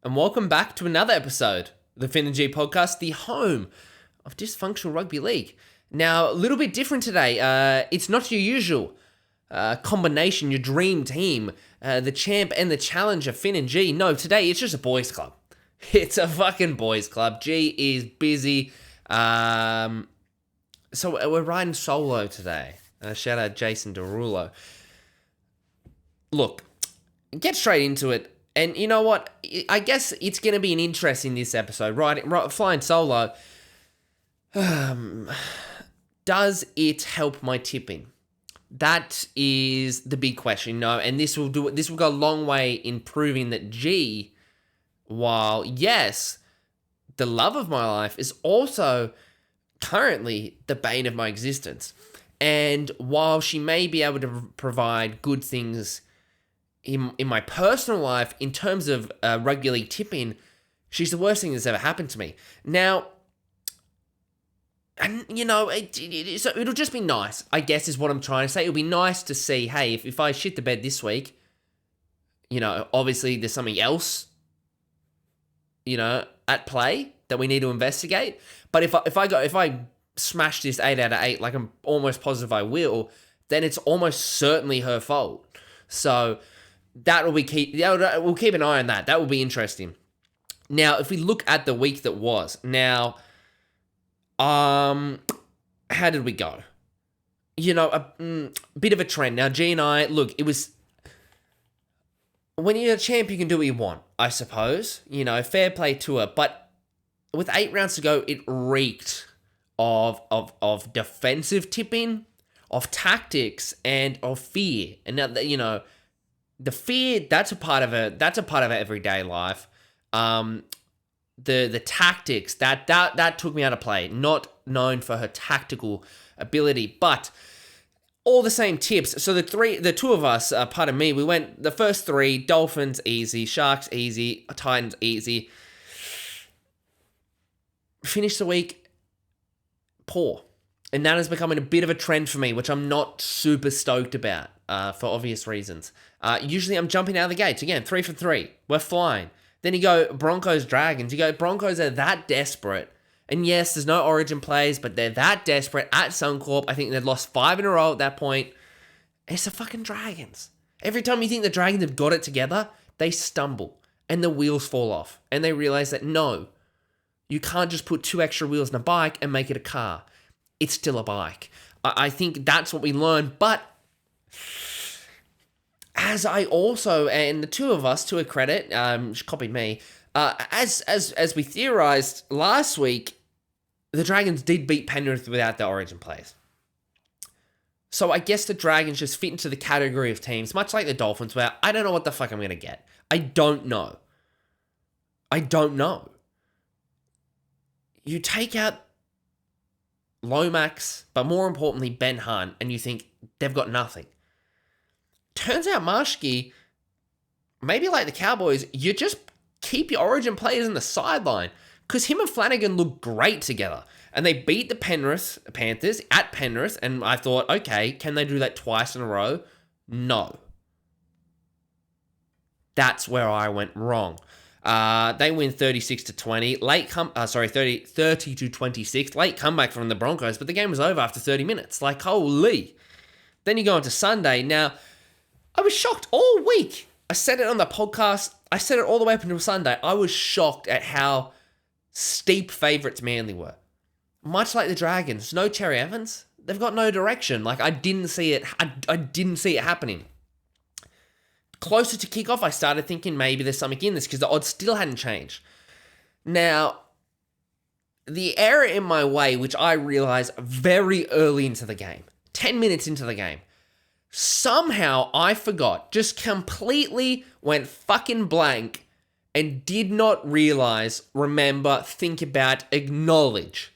and welcome back to another episode of the Fin and G podcast, the home of dysfunctional rugby league. Now, a little bit different today. It's not your usual combination, your dream team, the champ and the challenger, Fin and G. No, today it's just a boys club. It's a fucking boys club. G is busy. So we're riding solo today. Shout out Jason Derulo. Look, get straight into it. And you know what? I guess it's going to be an interesting this episode. Right, flying solo. Does it help my tipping? That is the big question, and this will go a long way in proving that G, while yes, the love of my life, is also currently the bane of my existence. And while she may be able to provide good things in my personal life, in terms of rugby league tipping, she's the worst thing that's ever happened to me. Now, and so it'll just be nice, I guess, is what I'm trying to say. It'll be nice to see, hey, if I shit the bed this week, obviously there's something else, at play that we need to investigate. But if I smash this 8 out of 8, like I'm almost positive I will, then it's almost certainly her fault. So we'll keep an eye on that. That will be interesting. Now, if we look at the week that was, now, how did we go? A bit of a trend. Now, G and I, look, it was, when you're a champ, you can do what you want, I suppose. Fair play to her. But with 8 rounds to go, it reeked of defensive tipping, of tactics, and of fear. And now, the fear, that's a part of her everyday life. The tactics, that took me out of play. Not known for her tactical ability, but all the same tips. So the two of us, pardon me, we went the first 3, Dolphins easy, Sharks easy, Titans easy. Finished the week poor. And that is becoming a bit of a trend for me, which I'm not super stoked about, for obvious reasons. Usually I'm jumping out of the gates. Again, 3 for 3. We're flying. Then you go Broncos, Dragons. You go, Broncos are that desperate. And yes, there's no origin plays, but they're that desperate at Suncorp. I think they'd lost 5 in a row at that point. It's the fucking Dragons. Every time you think the Dragons have got it together, they stumble and the wheels fall off. And they realize that no, you can't just put 2 extra wheels in a bike and make it a car. It's still a bike. I think that's what we learned. But as I also, and the two of us, to a credit, she copied me, as we theorized last week, the Dragons did beat Penrith without the origin plays. So I guess the Dragons just fit into the category of teams, much like the Dolphins, where I don't know what the fuck I'm going to get. I don't know. You take out Lomax, but more importantly, Ben Hunt, and you think they've got nothing. Turns out Marshke, maybe like the Cowboys, you just keep your origin players in the sideline, because him and Flanagan look great together. And they beat the Panthers at Penrith, and I thought, okay, can they do that twice in a row? No. That's where I went wrong. They win 36-20. 30-26. Late comeback from the Broncos, but the game was over after 30 minutes. Like, holy. Then you go into Sunday. Now, I was shocked all week. I said it on the podcast. I said it all the way up until Sunday. I was shocked at how steep favourites Manly were. Much like the Dragons. No Cherry Evans. They've got no direction. Like, I didn't see it. I didn't see it happening. Closer to kickoff, I started thinking maybe there's something in this because the odds still hadn't changed. Now, the error in my way, which I realised very early into the game, 10 minutes into the game, somehow I forgot, just completely went fucking blank and did not realise, remember, think about, acknowledge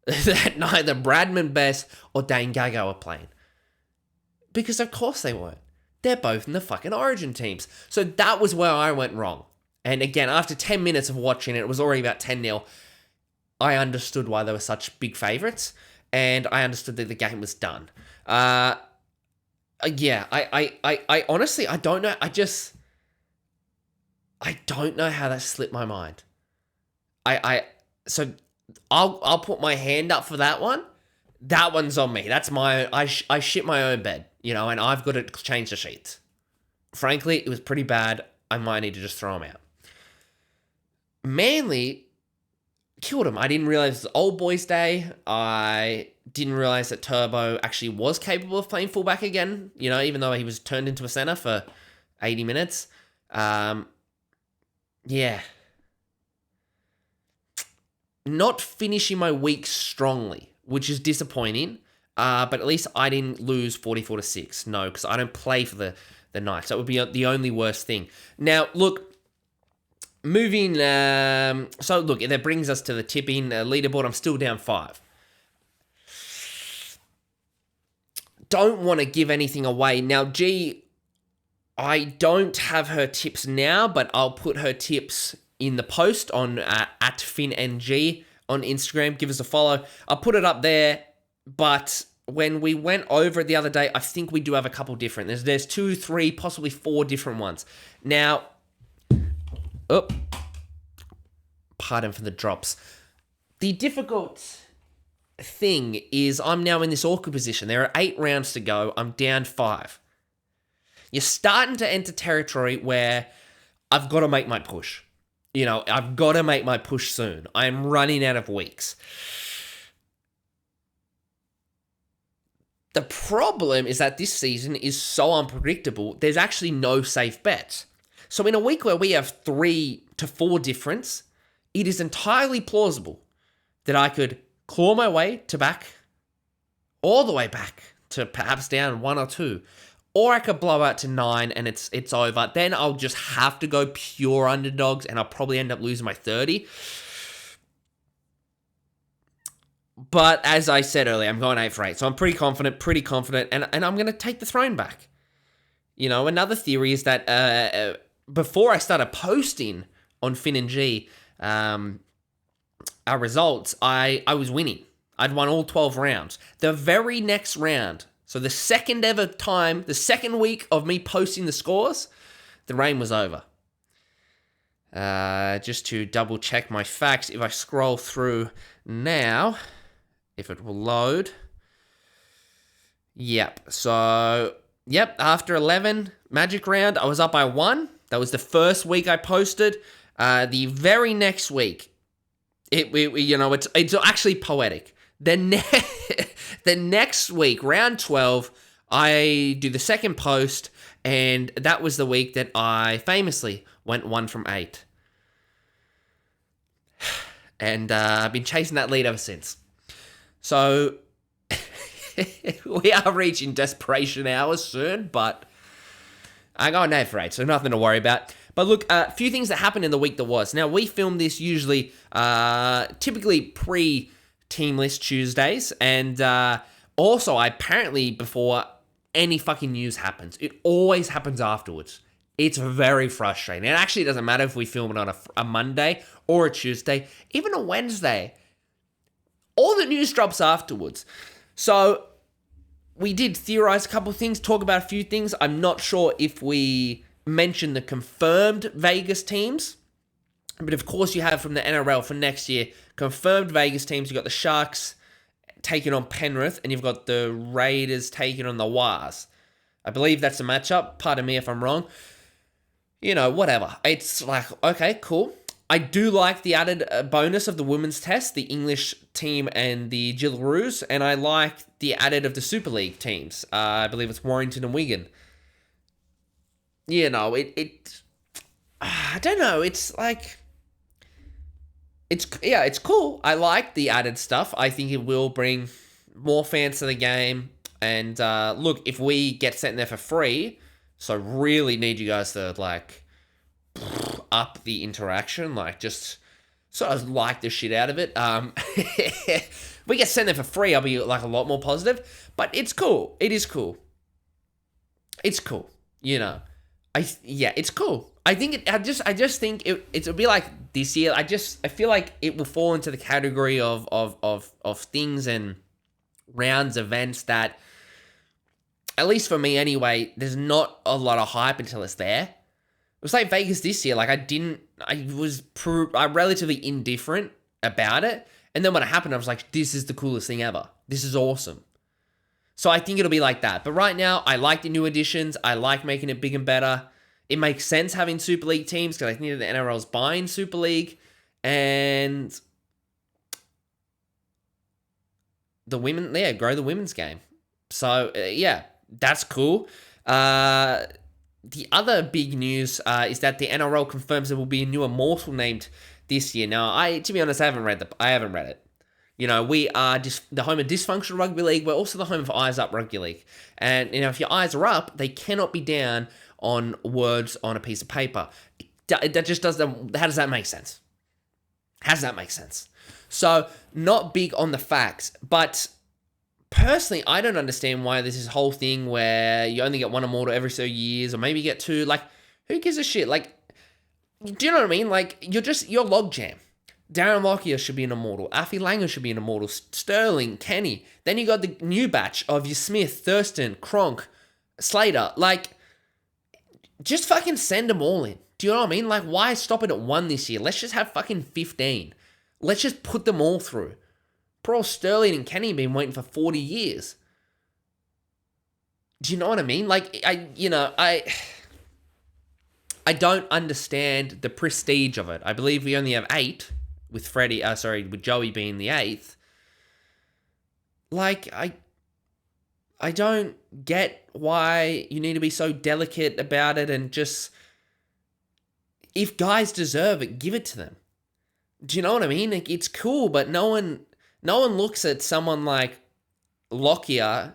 that neither Bradman Best or Dane Gago were playing. Because of course they weren't. They're both in the fucking origin teams. So that was where I went wrong. And again, after 10 minutes of watching it, it was already about 10-0. I understood why they were such big favourites. And I understood that the game was done. I honestly, I don't know. I don't know how that slipped my mind. So I'll put my hand up for that one. That one's on me. That's I shit my own bed, and I've got to change the sheets. Frankly, it was pretty bad. I might need to just throw them out. Manly killed him. I didn't realize it was Old Boys Day. I didn't realize that Turbo actually was capable of playing fullback again, even though he was turned into a center for 80 minutes. Yeah. Not finishing my week strongly, which is disappointing. But at least I didn't lose 44-6. No, because I don't play for the Knights. That would be the only worst thing. Now, look, moving. So, look, that brings us to the tipping leaderboard. I'm still down 5. Don't want to give anything away. Now, G, I don't have her tips now, but I'll put her tips in the post on at FinNG on Instagram. Give us a follow. I'll put it up there, but when we went over it the other day, I think we do have a couple different. There's 2, 3, possibly 4 different ones. Now, pardon for the drops. The difficult thing is I'm now in this awkward position. There are 8 rounds to go. I'm down 5. You're starting to enter territory where I've got to make my push. I've got to make my push soon. I'm running out of weeks. The problem is that this season is so unpredictable, there's actually no safe bets. So in a week where we have 3 to 4 difference, it is entirely plausible that I could claw my way to back, all the way back to perhaps down 1 or 2. Or I could blow out to 9 and it's over. Then I'll just have to go pure underdogs and I'll probably end up losing my 30. But as I said earlier, I'm going 8 for 8. So I'm pretty confident, and I'm going to take the throne back. Another theory is that before I started posting on FinNG our results, I was winning. I'd won all 12 rounds. The very next round, so the second ever time, the second week of me posting the scores, the rain was over. Just to double check my facts, if I scroll through now, if it will load. Yep. So, after 11, Magic Round, I was up by 1. That was the first week I posted. The very next week, it's actually poetic. The next week, round 12, I do the second post, and that was the week that I famously went 1 from 8. And I've been chasing that lead ever since. So, we are reaching desperation hours soon, but I got an 8 for 8, so nothing to worry about. But look, a few things that happened in the week that was. Now, we film this usually, typically pre-Team List Tuesdays, and also, apparently, before any fucking news happens. It always happens afterwards. It's very frustrating. It actually doesn't matter if we film it on a Monday or a Tuesday, even a Wednesday. All the news drops afterwards. So, we did theorize a couple of things, talk about a few things. I'm not sure if we mentioned the confirmed Vegas teams. But of course, you have from the NRL for next year, confirmed Vegas teams. You've got the Sharks taking on Penrith, and you've got the Raiders taking on the Wars. I believe that's a matchup. Pardon me if I'm wrong. Whatever. It's like, okay, cool. I do like the added bonus of the women's test, the English team and the Jillaroos, and I like the added of the Super League teams. I believe it's Warrington and Wigan. I don't know. It's like, it's cool. I like the added stuff. I think it will bring more fans to the game. And look, if we get sent there for free, so really need you guys to up the interaction, just sort of like the shit out of it. We get sent there for free, I'll be a lot more positive. But it's cool. It is cool. It's cool. It's cool. I think I just think it'll be like this year. I feel like it will fall into the category of things and rounds, events that, at least for me anyway, there's not a lot of hype until it's there. was like Vegas this year. Like I was relatively indifferent about it. And then when it happened, I was like, this is the coolest thing ever. This is awesome. So I think it'll be like that. But right now, I like the new additions. I like making it big and better. It makes sense having Super League teams because I think the NRL's buying Super League. And the women, grow the women's game. So, that's cool. The other big news is that the NRL confirms there will be a new immortal named this year. Now, to be honest, I haven't read it. You know, we are just the home of dysfunctional rugby league. We're also the home of eyes up rugby league. And, if your eyes are up, they cannot be down on words on a piece of paper. That just doesn't, how does that make sense? How does that make sense? So, not big on the facts, but personally, I don't understand why there's this whole thing where you only get one immortal every so years, or maybe you get two. Like, who gives a shit? Like, do you know what I mean? Like, you're logjam. Darren Lockyer should be an immortal. Alfie Langer should be an immortal. Sterling, Kenny. Then you got the new batch of your Smith, Thurston, Cronk, Slater. Like, just fucking send them all in. Do you know what I mean? Like, why stop it at one this year? Let's just have fucking 15. Let's just put them all through. Poor old Sterling and Kenny have been waiting for 40 years. Do you know what I mean? Like, I don't understand the prestige of it. I believe we only have 8. With with Joey being the 8th. Like, I don't get why you need to be so delicate about it and just, if guys deserve it, give it to them. Do you know what I mean? Like, it's cool, but no one looks at someone like Lockyer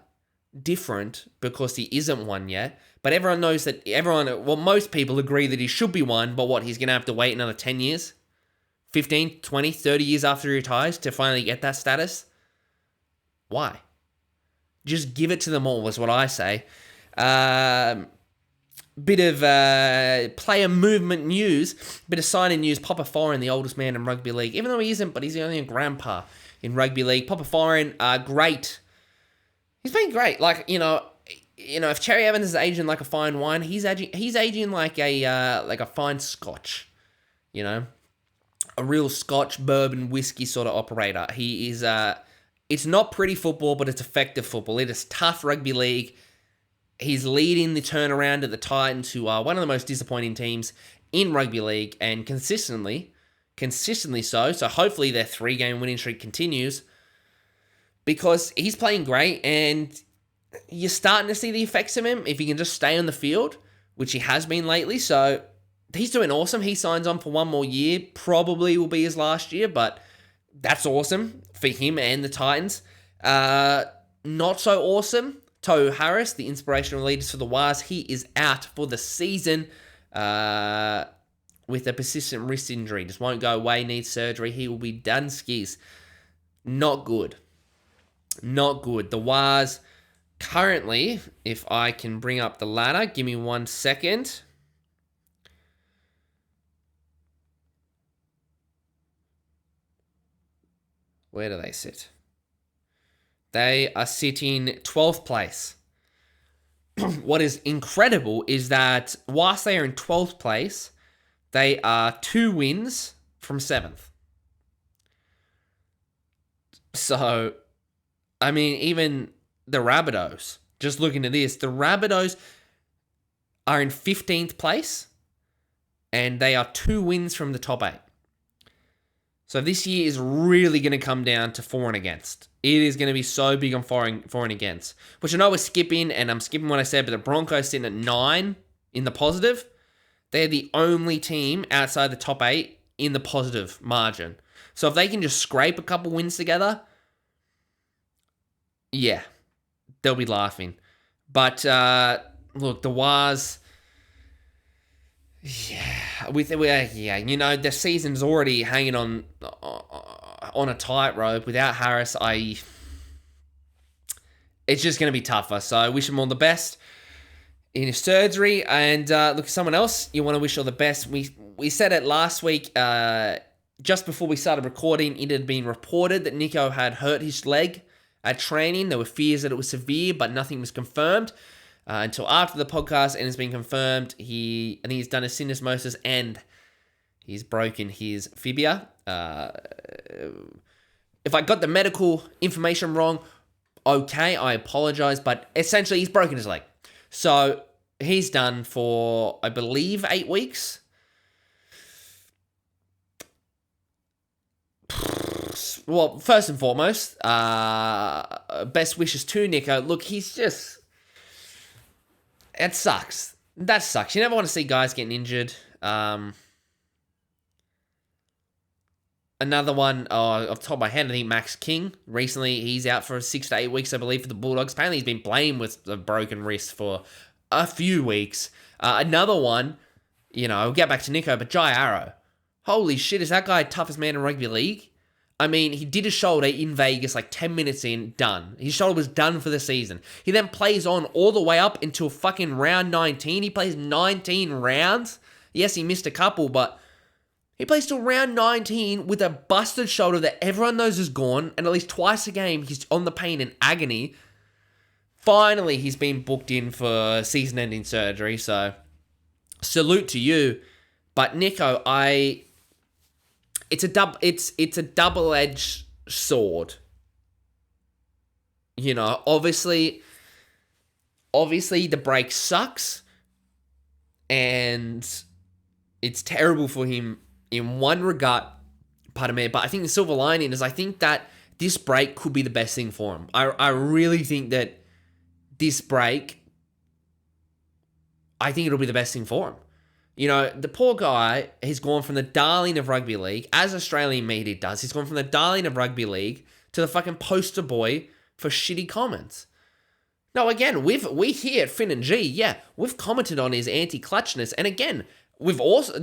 different because he isn't one yet. But everyone knows that most people agree that he should be one, but he's going to have to wait another 10 years? 15, 20, 30 years after he retires to finally get that status? Why? Just give it to them all, is what I say. Bit of player movement news, bit of signing news. Papa Foreign, the oldest man in rugby league. Even though he isn't, but he's only a grandpa in rugby league. Papa Foreign, great. He's been great. Like, if Cherry Evans is aging like a fine wine, he's aging like a fine scotch. A real Scotch bourbon whiskey sort of operator. He is, it's not pretty football, but it's effective football. It is tough rugby league. He's leading the turnaround at the Titans, who are one of the most disappointing teams in rugby league, and consistently so. So hopefully their 3-game winning streak continues, because he's playing great, and you're starting to see the effects of him if he can just stay on the field, which he has been lately. So he's doing awesome. He signs on for one more year. Probably will be his last year, but that's awesome for him and the Titans. Not so awesome, Tohu Harris, the inspirational leaders for the Wars. He is out for the season with a persistent wrist injury. Just won't go away, needs surgery. He will be done skis. Not good. Not good. The Wars currently, if I can bring up the ladder, give me 1 second. Where do they sit? They are sitting 12th place. What is incredible is that whilst they are in 12th place, they are 2 wins from 7th. So, I mean, even the Rabbitohs, just looking at this, the Rabbitohs are in 15th place, and they are 2 wins from the top 8. So this year is really going to come down to for and against. It is going to be so big on for and against. Which I know we're skipping, and I'm skipping what I said, but the Broncos sitting at 9 in the positive. They're the only team outside the top 8 in the positive margin. So if they can just scrape a couple wins together, yeah, they'll be laughing. But look, the Wars, the season's already hanging on a tightrope. Without Harris, it's just going to be tougher. So I wish him all the best in his surgery. And look, someone else you want to wish all the best. We said it last week, just before we started recording. It had been reported that Nico had hurt his leg at training. There were fears that it was severe, but nothing was confirmed. until after the podcast, and it's been confirmed I think he's done a syndesmosis and he's broken his fibia. If I got the medical information wrong, okay, I apologize, but essentially he's broken his leg. So he's done for, I believe, 8 weeks. Well, first and foremost, best wishes to Nico. Look, he's just... It sucks. That sucks. You never want to see guys getting injured. Another one, off the top of my head, I think Max King. Recently, he's out for 6 to 8 weeks, I believe, for the Bulldogs. Apparently, he's been blamed with a broken wrist for a few weeks. Another one, I'll get back to Nico, but Jai Arrow. Holy shit, is that guy toughest man in rugby league? I mean, he did his shoulder in Vegas like 10 minutes in, done. His shoulder was done for the season. He then plays on all the way up until fucking round 19. He plays 19 rounds. Yes, he missed a couple, but he plays till round 19 with a busted shoulder that everyone knows is gone, and at least twice a game he's on the pain and agony. Finally, he's been booked in for season-ending surgery, so salute to you. But Nico, it's a double-edged sword. Obviously the break sucks, and it's terrible for him in one regard, pardon me, but I think the silver lining is I think that this break could be the best thing for him. I really think that this break, I think it'll be the best thing for him. The poor guy, he's gone from the darling of rugby league, as Australian media does, he's gone from the darling of rugby league to the fucking poster boy for shitty comments. Now, again, we here at Finn and G, yeah, we've commented on his anti-clutchness, and again, we've also,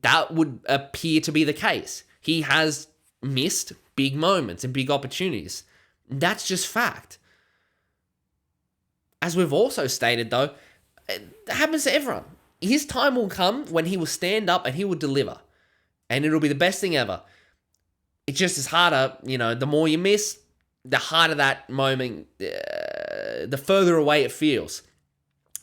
that would appear to be the case. He has missed big moments and big opportunities. That's just fact. As we've also stated, though, it happens to everyone. His time will come when he will stand up and he will deliver. And it'll be the best thing ever. It just is harder, the more you miss, the harder that moment, the further away it feels.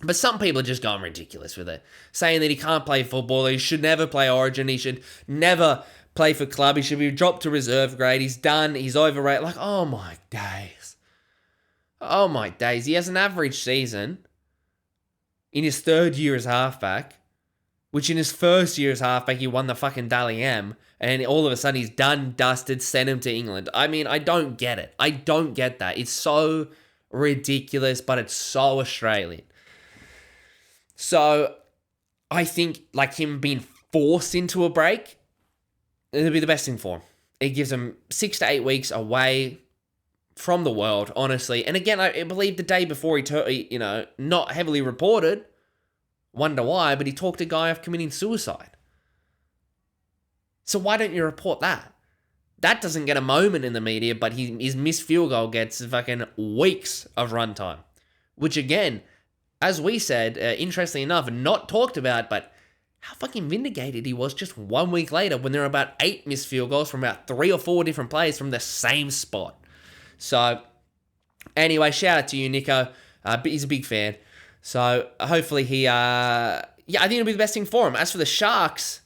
But some people are just going ridiculous with it. Saying that he can't play football, he should never play Origin, he should never play for club, he should be dropped to reserve grade, he's done, he's overrated. Like, oh my days. Oh my days. He has an average season in his third year as halfback, which in his first year as halfback, he won the fucking Dally M, and all of a sudden he's done, dusted, sent him to England. I mean, I don't get it. I don't get that. It's so ridiculous, but it's so Australian. So, I think, him being forced into a break, it'll be the best thing for him. It gives him 6 to 8 weeks away from the world, honestly. And again, I believe the day before he not heavily reported, wonder why, but he talked a guy of committing suicide. So why don't you report that? That doesn't get a moment in the media, but his missed field goal gets fucking weeks of runtime. Which again, as we said, interestingly enough, not talked about, but how fucking vindicated he was just 1 week later when there were about 8 missed field goals from about 3 or 4 different players from the same spot. So, anyway, shout out to you, Nico. He's a big fan. So, hopefully I think it'll be the best thing for him. As for the Sharks,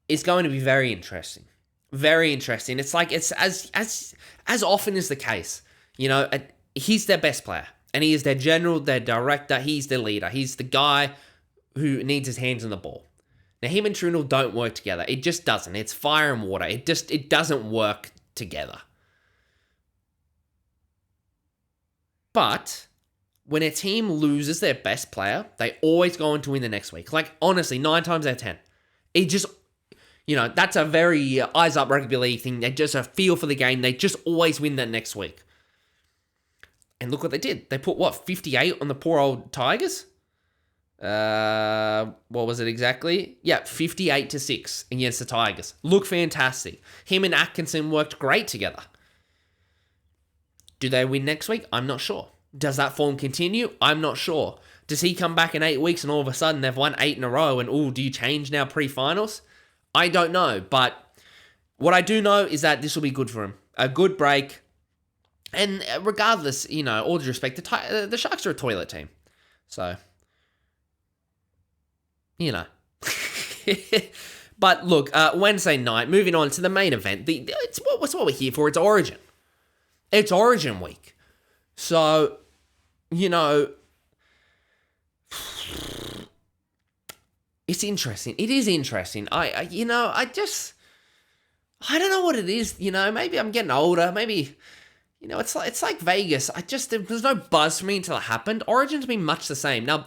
it's going to be very interesting. Very interesting. It's like, it's as often is the case. He's their best player. And he is their general, their director. He's their leader. He's the guy who needs his hands on the ball. Now, him and Trundle don't work together. It just doesn't. It's fire and water. It doesn't work together. But when a team loses their best player, they always go on to win the next week. Honestly, 9 times out of 10. It just, that's a very eyes up rugby league thing. They just a feel for the game. They just always win that next week. And look what they did. They put, 58 on the poor old Tigers? What was it exactly? Yeah, 58-6 against the Tigers. Look fantastic. Him and Atkinson worked great together. Do they win next week? I'm not sure. Does that form continue? I'm not sure. Does he come back in 8 weeks and all of a sudden they've won 8 in a row and, do you change now pre-finals? I don't know. But what I do know is that this will be good for him. A good break. And regardless, all due respect, the Sharks are a toilet team. So, you know. But look, Wednesday night, moving on to the main event. It's what we're here for. It's Origin. It's Origin week. So, it's interesting. It is interesting. I don't know what it is. Maybe I'm getting older. Maybe, it's like Vegas. There's no buzz for me until it happened. Origin's been much the same. Now,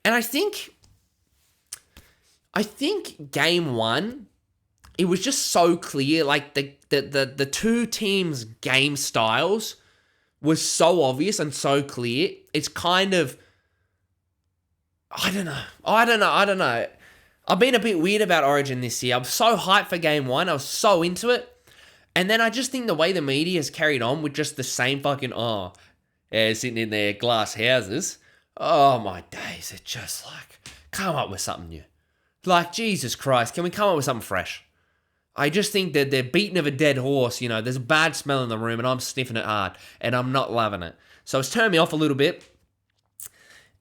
and I think game one, it was just so clear. Like the two teams' game styles was so obvious and so clear. It's kind of, I don't know. I've been a bit weird about Origin this year. I'm so hyped for game one. I was so into it. And then I just think the way the media has carried on with just the same fucking, sitting in their glass houses. Oh my days. It's just like, come up with something new. Like, Jesus Christ, can we come up with something fresh? I just think that they're beating of a dead horse. There's a bad smell in the room and I'm sniffing it hard and I'm not loving it. So it's turned me off a little bit.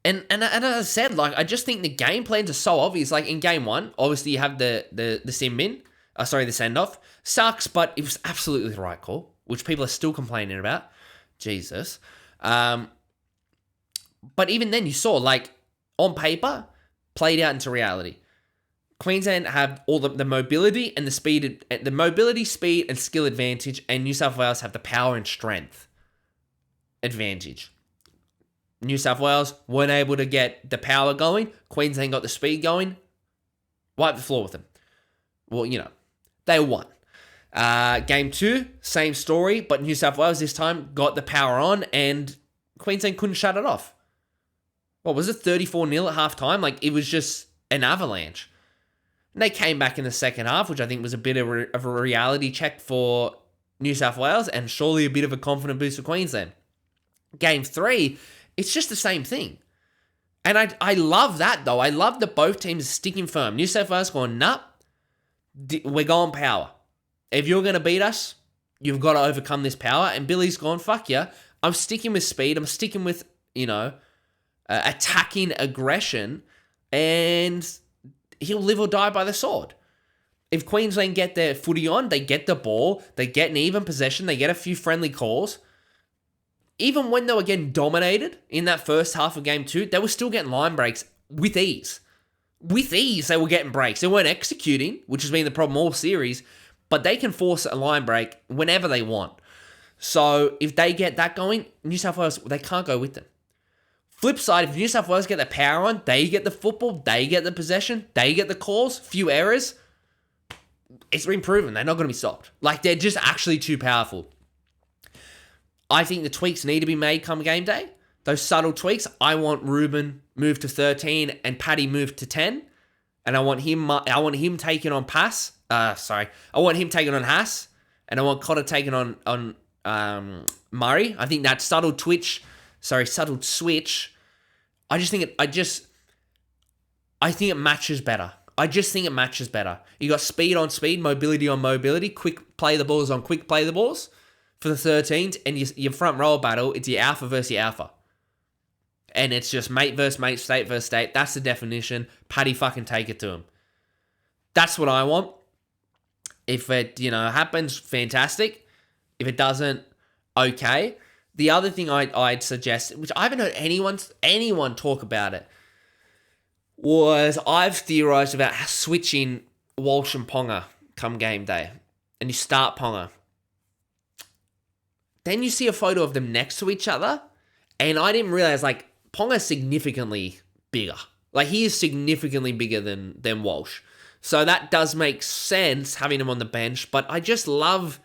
And as I said, I just think the game plans are so obvious. Like in game one, obviously you have the sin bin. The send-off. Sucks, but it was absolutely the right call, which people are still complaining about. Jesus. But even then you saw, on paper, played out into reality. Queensland have all the mobility and the speed, speed, and skill advantage, and New South Wales have the power and strength advantage. New South Wales weren't able to get the power going. Queensland got the speed going. Wiped the floor with them. Well, they won. Game two, same story, but New South Wales this time got the power on and Queensland couldn't shut it off. What was it, 34-0 at halftime? It was just an avalanche. And they came back in the second half, which I think was a bit of a reality check for New South Wales and surely a bit of a confident boost for Queensland. Game three, it's just the same thing. And I love that, though. I love that both teams are sticking firm. New South Wales going, nah, we're going power. If you're going to beat us, you've got to overcome this power. And Billy's gone, fuck yeah. I'm sticking with speed. I'm sticking with, attacking aggression. And he'll live or die by the sword. If Queensland get their footy on, they get the ball, they get an even possession, they get a few friendly calls. Even when they were getting dominated in that first half of game two, they were still getting line breaks with ease. With ease, they were getting breaks. They weren't executing, which has been the problem all series, but they can force a line break whenever they want. So if they get that going, New South Wales, they can't go with them. Flip side, if New South Wales get the power on, they get the football, they get the possession, they get the calls, few errors. It's been proven they're not going to be stopped. They're just actually too powerful. I think the tweaks need to be made come game day. Those subtle tweaks. I want Ruben moved to 13 and Paddy moved to 10. And I want him taking on Pass. I want him taking on Haas. And I want Cotter taking on Murray. I think that subtle switch. I think it matches better. I just think it matches better. You got speed on speed, mobility on mobility, quick play the balls on quick play the balls for the 13s, and your front row battle, it's your alpha versus your alpha. And it's just mate versus mate, state versus state. That's the definition. Paddy fucking take it to him. That's what I want. If it, happens, fantastic. If it doesn't, okay. The other thing I'd suggest, which I haven't heard anyone talk about it, was I've theorised about switching Walsh and Ponga come game day. And you start Ponga. Then you see a photo of them next to each other. And I didn't realise, Ponga's significantly bigger. He is significantly bigger than Walsh. So that does make sense, having him on the bench. But I just love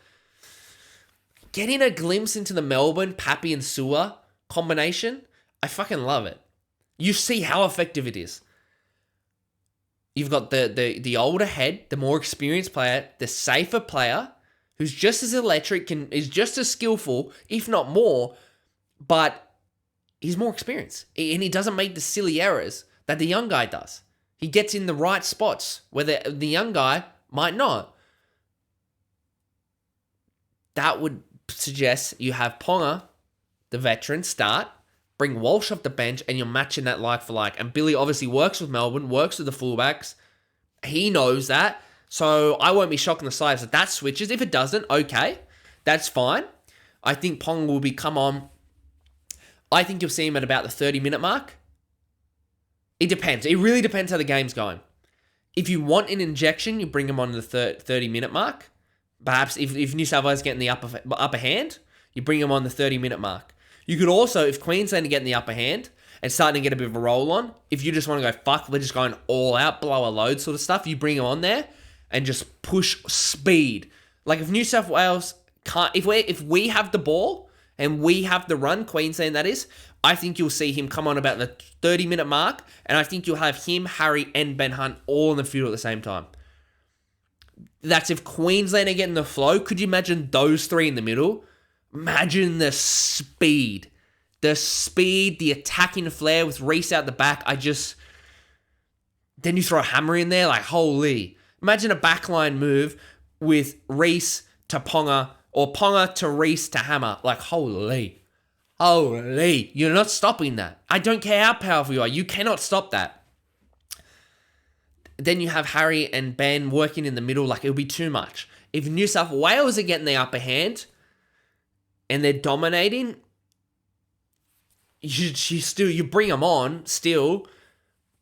getting a glimpse into the Melbourne, Pappy and Sewer combination. I fucking love it. You see how effective it is. You've got the older head, the more experienced player, the safer player, who's just as electric, is just as skillful, if not more, but he's more experienced. And he doesn't make the silly errors that the young guy does. He gets in the right spots where the young guy might not. That would suggest you have Ponga, the veteran, start, bring Walsh off the bench, and you're matching that like for like. And Billy obviously works with Melbourne, works with the fullbacks. He knows that. So I won't be shocked in the slides if that switches. If it doesn't, okay, that's fine. I think Ponga will come on. I think you'll see him at about the 30-minute mark. It depends. It really depends how the game's going. If you want an injection, you bring him on the 30-minute mark. Perhaps if New South Wales getting the upper hand, you bring him on the 30-minute mark. You could also, if Queensland are getting the upper hand and starting to get a bit of a roll on, if you just want to go, fuck, we're just going all out, blow a load sort of stuff, you bring him on there and just push speed. Like if New South Wales can't, if we have the ball and we have the run, Queensland that is, I think you'll see him come on about the 30-minute mark, and I think you'll have him, Harry, and Ben Hunt all in the field at the same time. That's if Queensland are getting the flow. Could you imagine those three in the middle? Imagine the speed. The attacking flair with Reece out the back. Then you throw a Hammer in there, like, holy. Imagine a backline move with Reece to Ponga, or Ponga to Reece to Hammer. Like, holy. Holy. You're not stopping that. I don't care how powerful you are. You cannot stop that. Then you have Harry and Ben working in the middle. Like, it'll be too much. If New South Wales are getting the upper hand and they're dominating, you bring him on still,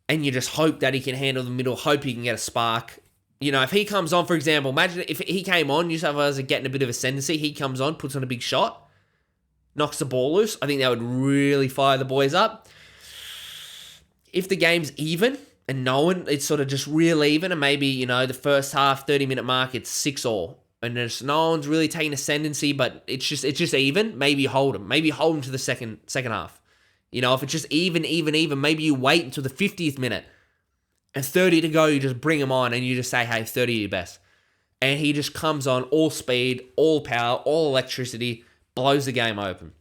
and you just hope that he can handle the middle, hope he can get a spark. You know, if he comes on, for example, imagine if he came on, New South Wales are getting a bit of ascendancy, he comes on, puts on a big shot, knocks the ball loose. I think that would really fire the boys up. If the game's even and it's sort of just real even, and maybe, you know, the first half, 30-minute mark, it's 6-6, and there's no one's really taking ascendancy, but it's just even, maybe hold them. Maybe hold them to the second half. You know, if it's just even, maybe you wait until the 50th minute and 30 to go, you just bring him on and you just say, hey, 30 your best. And he just comes on all speed, all power, all electricity, blows the game open.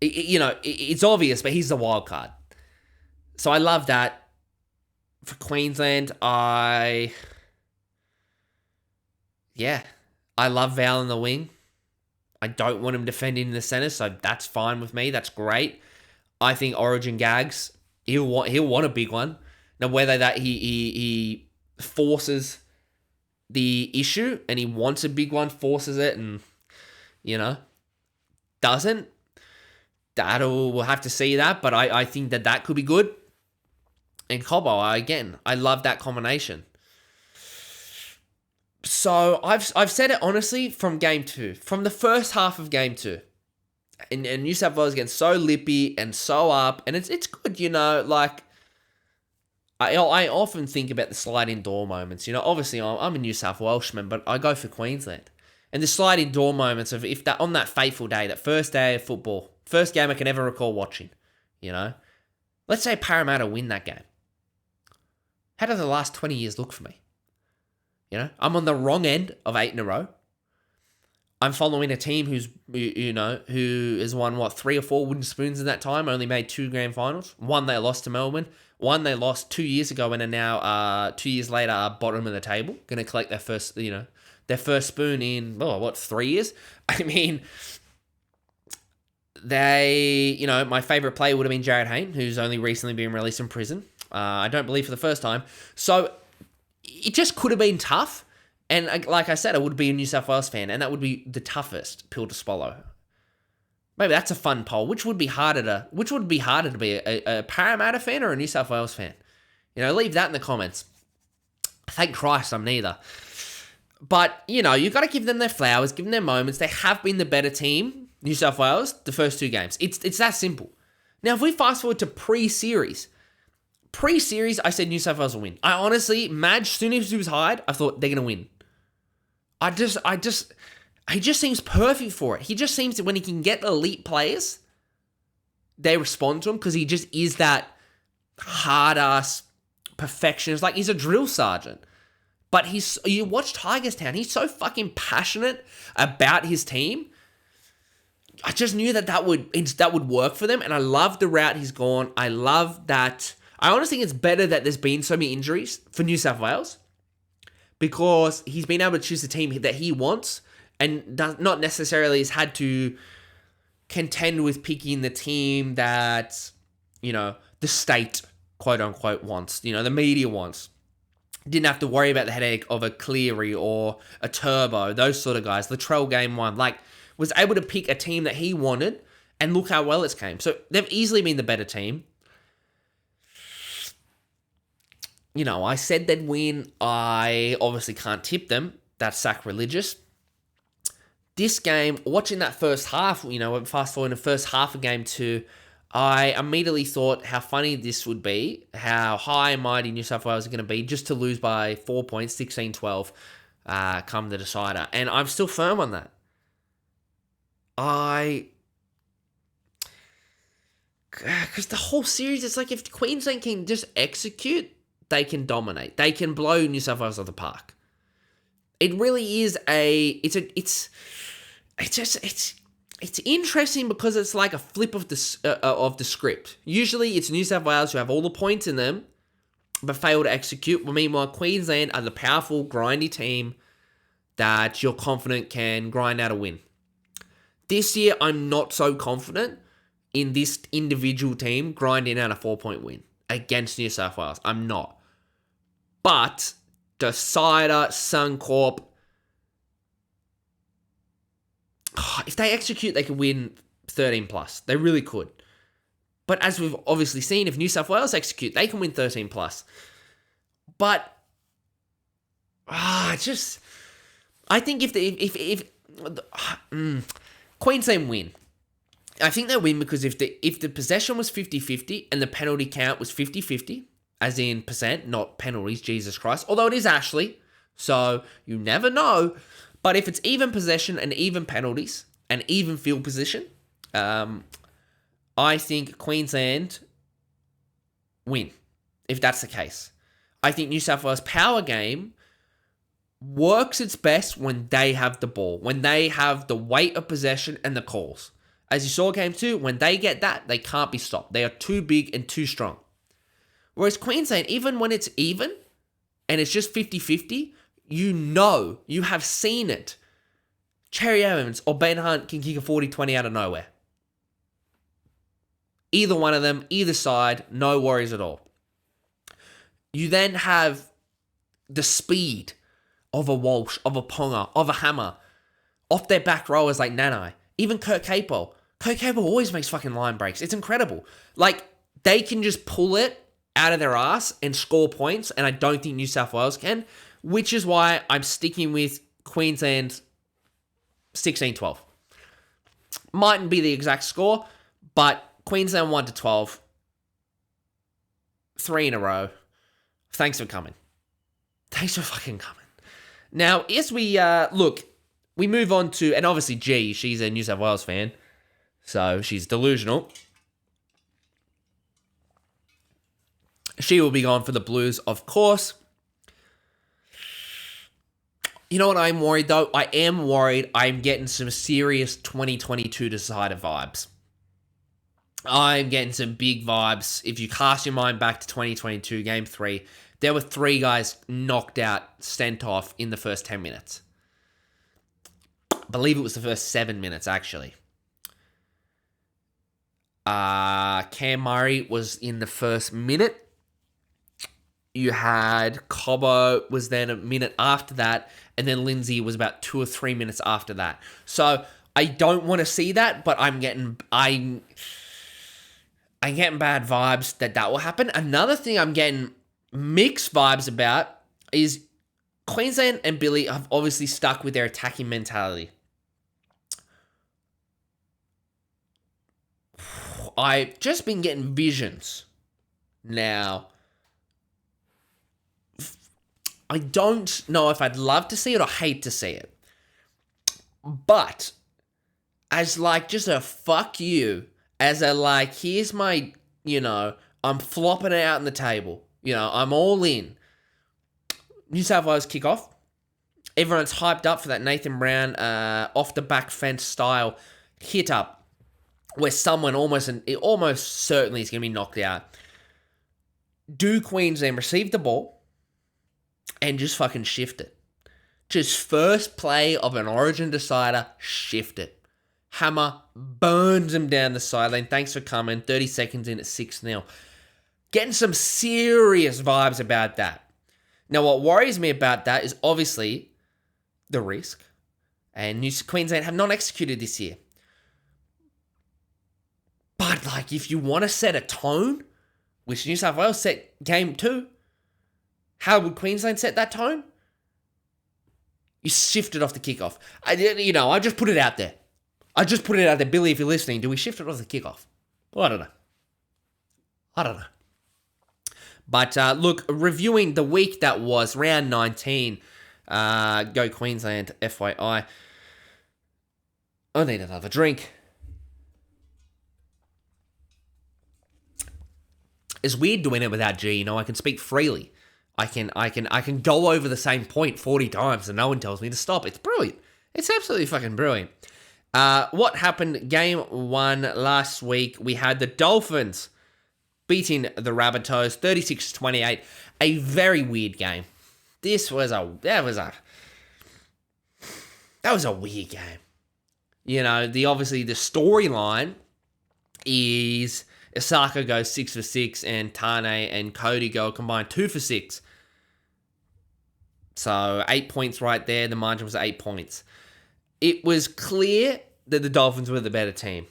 It's obvious, but he's the wild card. So I love that. For Queensland, I love Val in the wing. I don't want him defending in the centre, so that's fine with me. That's great. I think Origin Gags, he'll want a big one. Now, whether that he forces the issue and he wants a big one, forces it, and doesn't. We'll have to see that, but I think that could be good. And Cobbo, again, I love that combination. So I've said it honestly from game 2, from the first half of game 2, and New South Wales getting so lippy and so up, and it's good, like I often think about the sliding door moments. Obviously I'm a New South Welshman, but I go for Queensland, and the sliding door moments of if that on that fateful day, that first day of football, first game I can ever recall watching, let's say Parramatta win that game. How do the last 20 years look for me? I'm on the wrong end of 8 in a row. I'm following a team who has won, 3 or 4 wooden spoons in that time, only made 2 grand finals. One they lost to Melbourne. One they lost 2 years ago and are now, 2 years later, are bottom of the table. Going to collect their first spoon in, 3 years? I mean, my favourite player would have been Jared Hayne, who's only recently been released from prison. I don't believe for the first time. So it just could have been tough. And like I said, I would be a New South Wales fan, and that would be the toughest pill to swallow. Maybe that's a fun poll. Which would be harder to be, a Parramatta fan or a New South Wales fan? Leave that in the comments. Thank Christ I'm neither. But, you've got to give them their flowers, give them their moments. They have been the better team, New South Wales, the first 2 games. It's that simple. Now, if we fast forward to pre-series, I said New South Wales will win. I honestly, Madge, as soon as he was hired, I thought they're going to win. He just seems perfect for it. He just seems that when he can get elite players, they respond to him because he just is that hard-ass perfectionist. Like, he's a drill sergeant. But you watch Tigers Town, he's so fucking passionate about his team. I just knew that would work for them, and I love the route he's gone. I love that. I honestly think it's better that there's been so many injuries for New South Wales because he's been able to choose the team that he wants and not necessarily has had to contend with picking the team that, the state, quote unquote, wants, the media wants. Didn't have to worry about the headache of a Cleary or a Turbo, those sort of guys. Latrell game one, was able to pick a team that he wanted, and look how well it's came. So they've easily been the better team. I said they'd win. I obviously can't tip them. That's sacrilegious. This game, watching that first half, fast forward in the first half of game 2, I immediately thought how funny this would be, how high and mighty New South Wales are going to be just to lose by 4 points, 16-12, come the decider. And I'm still firm on that. Because the whole series, it's like if Queensland can just execute, they can dominate. They can blow New South Wales off the park. It really is it's interesting because it's like a flip of the script. Usually it's New South Wales who have all the points in them, but fail to execute. Meanwhile, Queensland are the powerful, grindy team that you're confident can grind out a win. This year, I'm not so confident in this individual team grinding out a 4-point win against New South Wales. I'm not. But Decider, Suncorp, if they execute, they could win 13 plus. They really could. But as we've obviously seen, if New South Wales execute, they can win 13 plus. But I think if Queensland win. I think they win because if the possession was 50-50 and the penalty count was 50-50, as in percent, not penalties, Jesus Christ. Although it is Ashley, so you never know. But if it's even possession and even penalties and even field position, I think Queensland win, if that's the case. I think New South Wales power game works its best when they have the ball, when they have the weight of possession and the calls. As you saw game 2, when they get that, they can't be stopped. They are too big and too strong. Whereas Queensland, even when it's even and it's just 50-50, you have seen it. Cherry Evans or Ben Hunt can kick a 40-20 out of nowhere. Either one of them, either side, no worries at all. You then have the speed of a Walsh, of a Ponga, of a Hammer, off their back rowers like Nanai, even Kurt Capel. Kurt Capel always makes fucking line breaks. It's incredible. They can just pull it out of their ass and score points, and I don't think New South Wales can, which is why I'm sticking with Queensland 16-12. Mightn't be the exact score, but Queensland 1-12. 3 in a row. Thanks for coming. Thanks for fucking coming. Now, as we we move on to, and obviously G, she's a New South Wales fan, so she's delusional. She will be gone for the Blues, of course. You know what I'm worried, though? I am worried I'm getting some serious 2022 decider vibes. I'm getting some big vibes. If you cast your mind back to 2022, Game 3, there were 3 guys knocked out, sent off in the first 10 minutes. I believe it was the first 7 minutes, actually. Cam Murray was in the first minute. You had Cobbo was then a minute after that, and then Lindsay was about 2 or 3 minutes after that. So I don't want to see that, but I'm getting bad vibes that will happen. Another thing I'm getting mixed vibes about is Queensland and Billy have obviously stuck with their attacking mentality. I've just been getting visions now. I don't know if I'd love to see it or hate to see it. But as just a fuck you, as a here's my, I'm flopping it out on the table. I'm all in. New South Wales kick off. Everyone's hyped up for that Nathan Brown off the back fence style hit up where someone almost certainly is going to be knocked out. Do Queensland receive the ball and just fucking shift it? Just first play of an Origin decider, shift it. Hammer burns him down the sideline. Thanks for coming. 30 seconds in at 6-0. Getting some serious vibes about that. Now, what worries me about that is obviously the risk. And New Queensland have not executed this year. But, like, if you want to set a tone, which New South Wales set game 2, how would Queensland set that tone? You shift it off the kickoff. I just put it out there. Billy, if you're listening, do we shift it off the kickoff? Well, I don't know. But look, reviewing the week that was round 19, go Queensland, FYI. I need another drink. It's weird doing it without G. I can speak freely. I can go over the same point 40 times and no one tells me to stop. It's brilliant. It's absolutely fucking brilliant. What happened game 1 last week? We had the Dolphins beating the Rabbitohs 36-28. A very weird game. That was a weird game. Obviously the storyline is Osaka goes 6 for 6 and Tane and Cody go a combined 2 for 6. So 8 points right there. The margin was 8 points. It was clear that the Dolphins were the better team.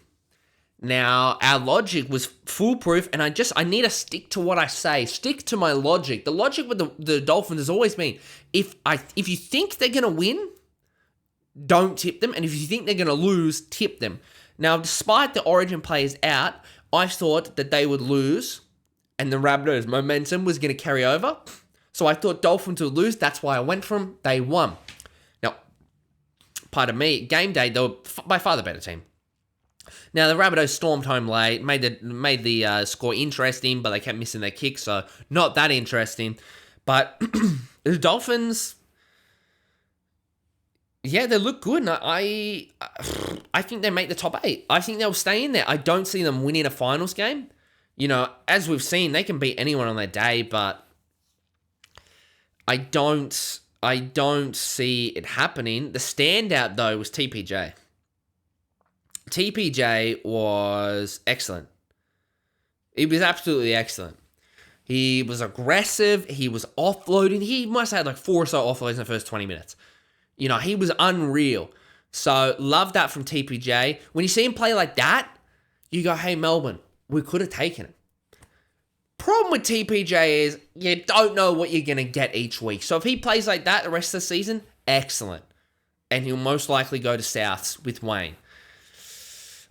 Now, our logic was foolproof, and I need to stick to what I say. Stick to my logic. The logic with the Dolphins has always been, if you think they're going to win, don't tip them, and if you think they're going to lose, tip them. Now, despite the Origin players out, I thought that they would lose, and the Rabbitohs' momentum was going to carry over. So I thought Dolphins would lose. That's why I went for them. They won. Now, pardon me, game day, they were by far the better team. Now, the Rabbitohs stormed home late, made the score interesting, but they kept missing their kicks, so not that interesting. But the Dolphins, yeah, they look good, and I think they make the top 8. I think they'll stay in there. I don't see them winning a finals game. As we've seen, they can beat anyone on their day, but I don't see it happening. The standout, though, was TPJ. TPJ was excellent. He was absolutely excellent. He was aggressive. He was offloading. He must have had like 4 or so offloads in the first 20 minutes. He was unreal. So, love that from TPJ. When you see him play like that, you go, hey, Melbourne, we could have taken him. Problem with TPJ is you don't know what you're going to get each week. So, if he plays like that the rest of the season, excellent. And he'll most likely go to Souths with Wayne.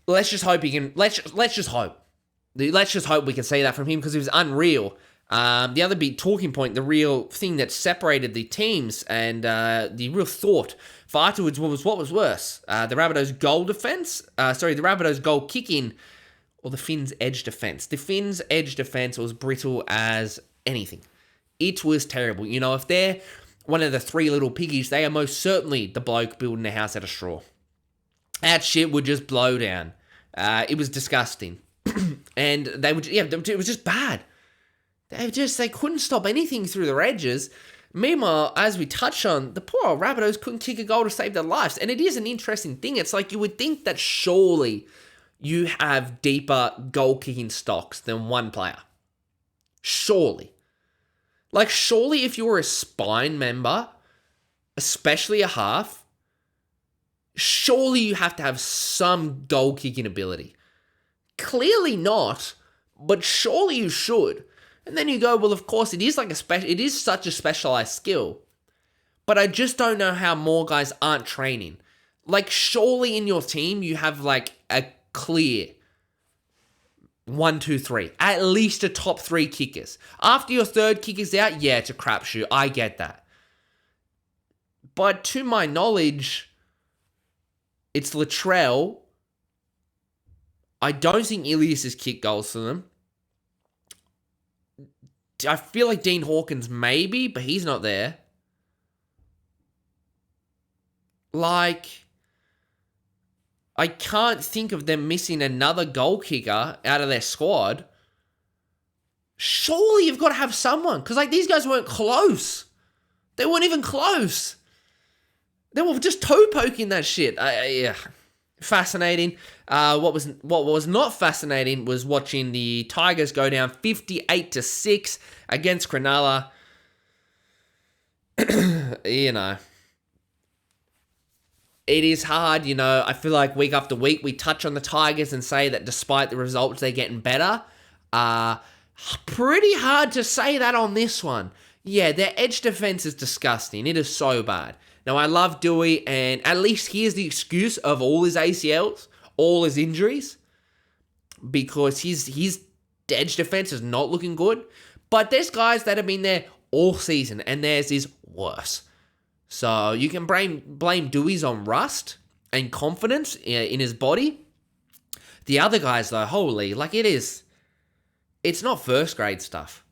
Let's just hope he can. Let's just hope. Let's just hope we can see that from him because he was unreal. The other big talking point, the real thing that separated the teams and the real thought for afterwards was what was worse. The Rabbitohs' goal defense. The Rabbitohs' goal kicking or the Finns' edge defense. The Finns' edge defense was brittle as anything. It was terrible. If they're one of the 3 little piggies, they are most certainly the bloke building a house out of straw. That shit would just blow down. It was disgusting. And it was just bad. They couldn't stop anything through their edges. Meanwhile, as we touched on, the poor old Rabbitohs couldn't kick a goal to save their lives. And it is an interesting thing. It's like you would think that surely you have deeper goal-kicking stocks than one player. Surely. Like, surely if you're a spine member, especially a half, surely you have to have some goal-kicking ability. Clearly not, but surely you should. And then you go, well, of course, it is such a specialized skill. But I just don't know how more guys aren't training. Like, surely in your team, you have, like, a clear 1, 2, 3. At least a top 3 kickers. After your third kicker's out, yeah, it's a crapshoot. I get that. But to my knowledge, it's Latrell. I don't think Ilias has kicked goals for them. I feel like Dean Hawkins maybe, but he's not there. Like, I can't think of them missing another goal kicker out of their squad. Surely you've got to have someone. Because, like, these guys weren't close. They weren't even close. They were just toe poking that shit. Yeah, fascinating. What was not fascinating was watching the Tigers go down 58-6 against Cronulla. You know, it is hard. You know, I feel like week after week we touch on the Tigers and say that despite the results, they're getting better. Pretty hard to say that on this one. Yeah, their edge defense is disgusting. It is so bad. Now, I love Dewey, and at least here's the excuse of all his ACLs, all his injuries, because his edge defense is not looking good. But there's guys that have been there all season, and theirs is worse. So you can blame Dewey's on rust and confidence in his body. The other guys, though, holy, like it's not first grade stuff.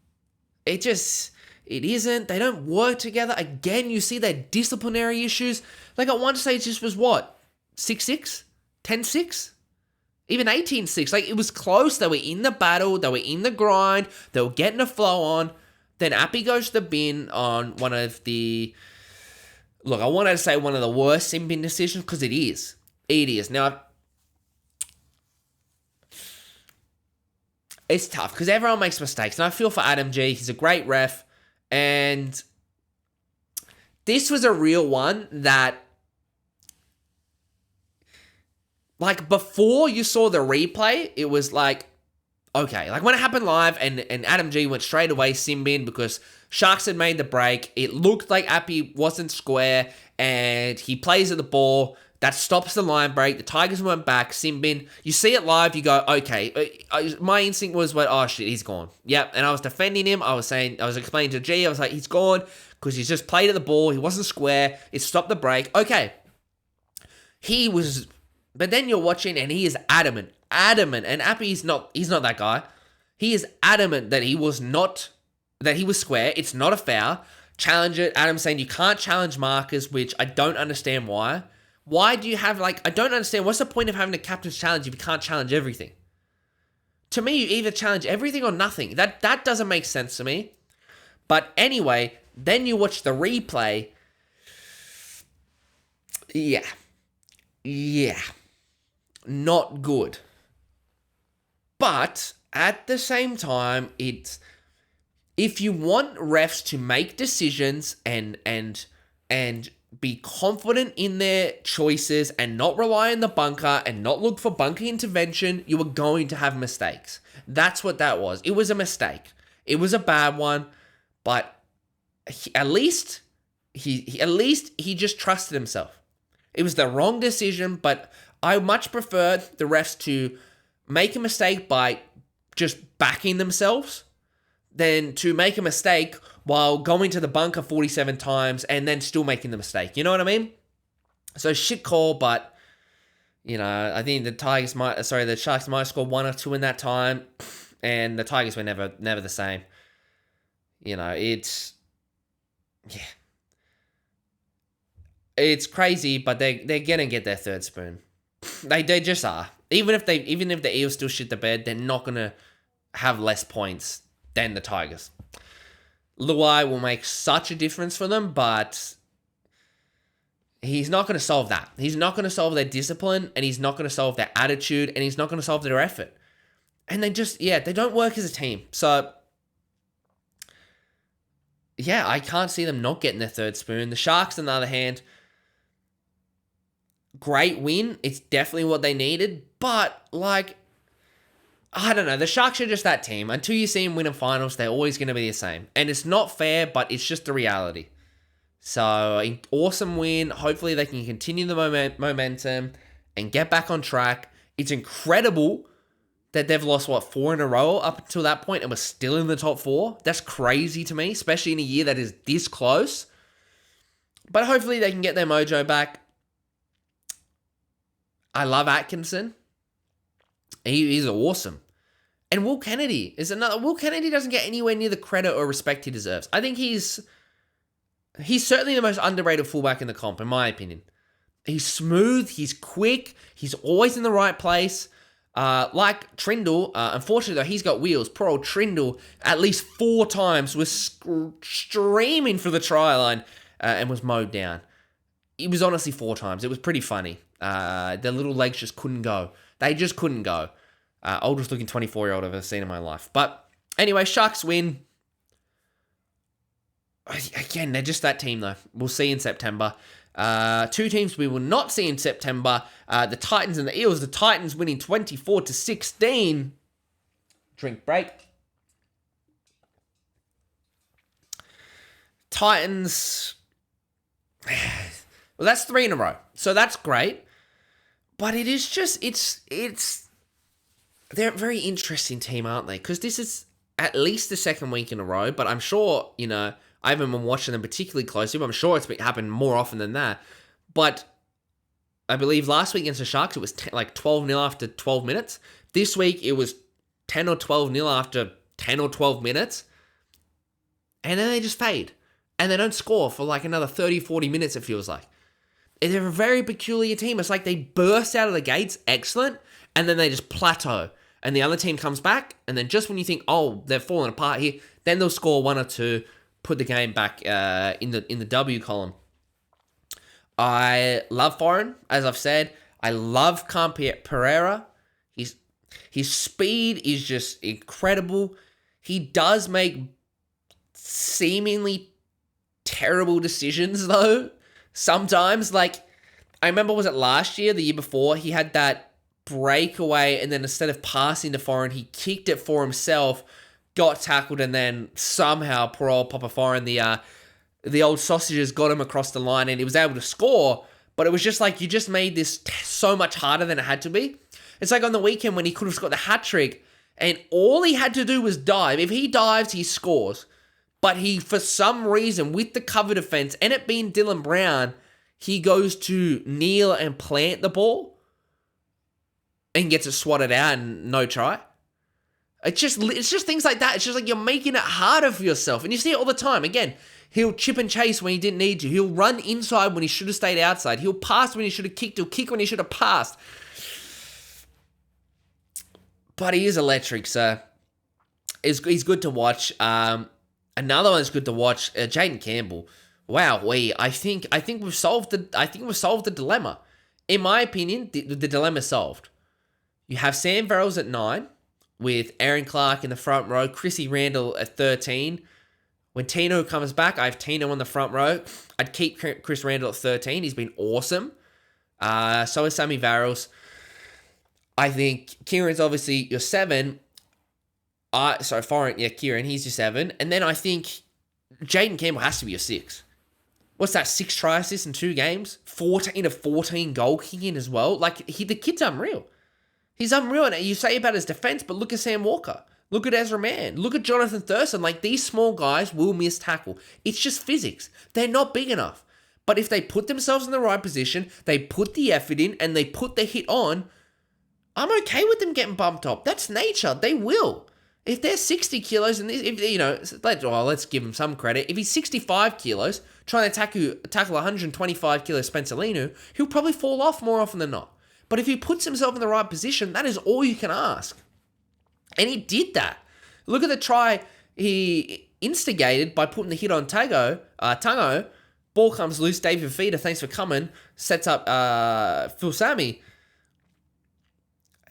It isn't. They don't work together. Again, you see their disciplinary issues. Like at one stage, this was what? 6-6? 10-6? Even 18-6. Like it was close. They were in the battle. They were in the grind. They were getting a flow on. Then Appy goes to the bin on one of the... Look, I wanted to say one of the worst sin bin decisions because it is. It is. Now, it's tough because everyone makes mistakes. And I feel for Adam G. He's a great ref. And this was a real one that, like, before you saw the replay, it was like, okay. Like, when it happened live and Adam G went straight away sin bin because Sharks had made the break, it looked like Appy wasn't square and he plays at the ball. That stops the line break. The Tigers went back, sin bin. You see it live, you go, okay. My instinct was, oh shit, he's gone. Yep, and I was defending him. I was explaining to G, I was like, he's gone because he's just played at the ball. He wasn't square. It stopped the break. Okay. But then you're watching and he is adamant. And Appy's he's not that guy. He is adamant that he was square. It's not a foul. Challenge it. Adam's saying you can't challenge markers, which I don't understand why. Why do you have, I don't understand. What's the point of having a captain's challenge if you can't challenge everything? To me, you either challenge everything or nothing. That doesn't make sense to me. But anyway, then you watch the replay. Yeah. Not good. But at the same time, if you want refs to make decisions and be confident in their choices and not rely on the bunker and not look for bunker intervention, you are going to have mistakes. That's what that was. It was a mistake. It was a bad one, but at least he just trusted himself. It was the wrong decision, but I much prefer the refs to make a mistake by just backing themselves than to make a mistake while going to the bunker 47 times and then still making the mistake. You know what I mean? So shit call, but I think the Sharks might score 1 or 2 in that time, and the Tigers were never the same. It's crazy, but they're gonna get their third spoon. They just are. Even if the Eels still shit the bed, they're not gonna have less points than the Tigers. Luai will make such a difference for them, but he's not going to solve that. He's not going to solve their discipline, and he's not going to solve their attitude, and he's not going to solve their effort. And they don't work as a team. So, yeah, I can't see them not getting their third spoon. The Sharks, on the other hand, great win. It's definitely what they needed, but, I don't know. The Sharks are just that team. Until you see them win in finals, they're always going to be the same. And it's not fair, but it's just the reality. So, an awesome win. Hopefully, they can continue the momentum and get back on track. It's incredible that they've lost, 4 in a row up until that point and we're still in the top 4. That's crazy to me, especially in a year that is this close. But hopefully, they can get their mojo back. I love Atkinson. He's awesome. And Will Kennedy is another. Will Kennedy doesn't get anywhere near the credit or respect he deserves. I think he's certainly the most underrated fullback in the comp, in my opinion. He's smooth. He's quick. He's always in the right place. Like Trindle, unfortunately though, he's got wheels. Poor old Trindle, at least 4 times was streaming for the try line and was mowed down. it was honestly 4 times. It was pretty funny. Their little legs just couldn't go. They just couldn't go. Oldest looking 24-year-old I've ever seen in my life. But anyway, Sharks win. Again, they're just that team, though. We'll see in September. 2 teams we will not see in September. The Titans and the Eels. The Titans winning 24-16. Drink break. Titans. Well, that's 3 in a row. So that's great. But it is just, they're a very interesting team, aren't they? Because this is at least the second week in a row, but I'm sure, I haven't been watching them particularly closely, but I'm sure it's happened more often than that. But I believe last week against the Sharks, it was 12-0 after 12 minutes. This week, it was 10 or 12-0 after 10 or 12 minutes. And then they just fade. And they don't score for another 30, 40 minutes, it feels like. And they're a very peculiar team. It's like they burst out of the gates, excellent, and then they just plateau. And the other team comes back, and then just when you think, oh, they're falling apart here, then they'll score 1 or 2, put the game back in the W column. I love Foreign, as I've said. I love Cam Pereira. His speed is just incredible. He does make seemingly terrible decisions, though. Sometimes, I remember, was it last year, the year before, he had that breakaway, and then instead of passing to Foreign, he kicked it for himself, got tackled, and then somehow poor old Papa Foreign, the old sausages got him across the line, and he was able to score. But it was just you just made this so much harder than it had to be. It's like on the weekend when he could have scored the hat trick, and all he had to do was dive. If he dives, he scores. But he, for some reason, with the cover defense, and it being Dylan Brown, he goes to kneel and plant the ball and gets it swatted out and no try. It's just things like that. It's just you're making it harder for yourself. And you see it all the time. Again, he'll chip and chase when he didn't need to. He'll run inside when he should have stayed outside. He'll pass when he should have kicked. He'll kick when he should have passed. But he is electric, so he's good to watch. Another one's good to watch, Jaden Campbell. Wow, I think we've solved the dilemma. In my opinion, the dilemma's solved. You have Sam Verrills at 9, with Aaron Clark in the front row, Chrissy Randall at 13. When Tino comes back, I have Tino on the front row. I'd keep Chris Randall at 13. He's been awesome. So is Sammy Verrills. I think Kieran's obviously your 7. Foreign, Kieran, he's your 7. And then I think Jaden Campbell has to be your 6. What's that, 6 try assists in 2 games? 14 of 14 goal kicking as well. The kid's unreal. He's unreal. And you say about his defense, but look at Sam Walker. Look at Ezra Mann. Look at Jonathan Thurston. These small guys will miss tackle. It's just physics. They're not big enough. But if they put themselves in the right position, they put the effort in, and they put the hit on, I'm okay with them getting bumped up. That's nature. They will. If they're 60 kilos, and let's give him some credit. If he's 65 kilos, trying to tackle 125 kilo Spencer Lenu, he'll probably fall off more often than not. But if he puts himself in the right position, that is all you can ask. And he did that. Look at the try he instigated by putting the hit on Tango. Ball comes loose. David Feeder, thanks for coming, sets up Phil Sammy.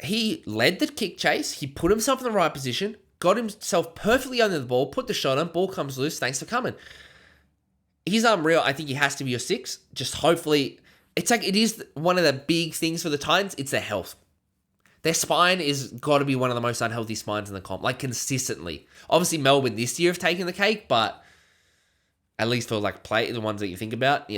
He led the kick chase. He put himself in the right position, got himself perfectly under the ball, put the shot on, ball comes loose, thanks for coming. He's unreal. I think he has to be your 6. Just hopefully, it is one of the big things for the Titans. It's their health. Their spine is got to be one of the most unhealthy spines in the comp, consistently. Obviously, Melbourne this year have taken the cake, but at least for the ones that you think about,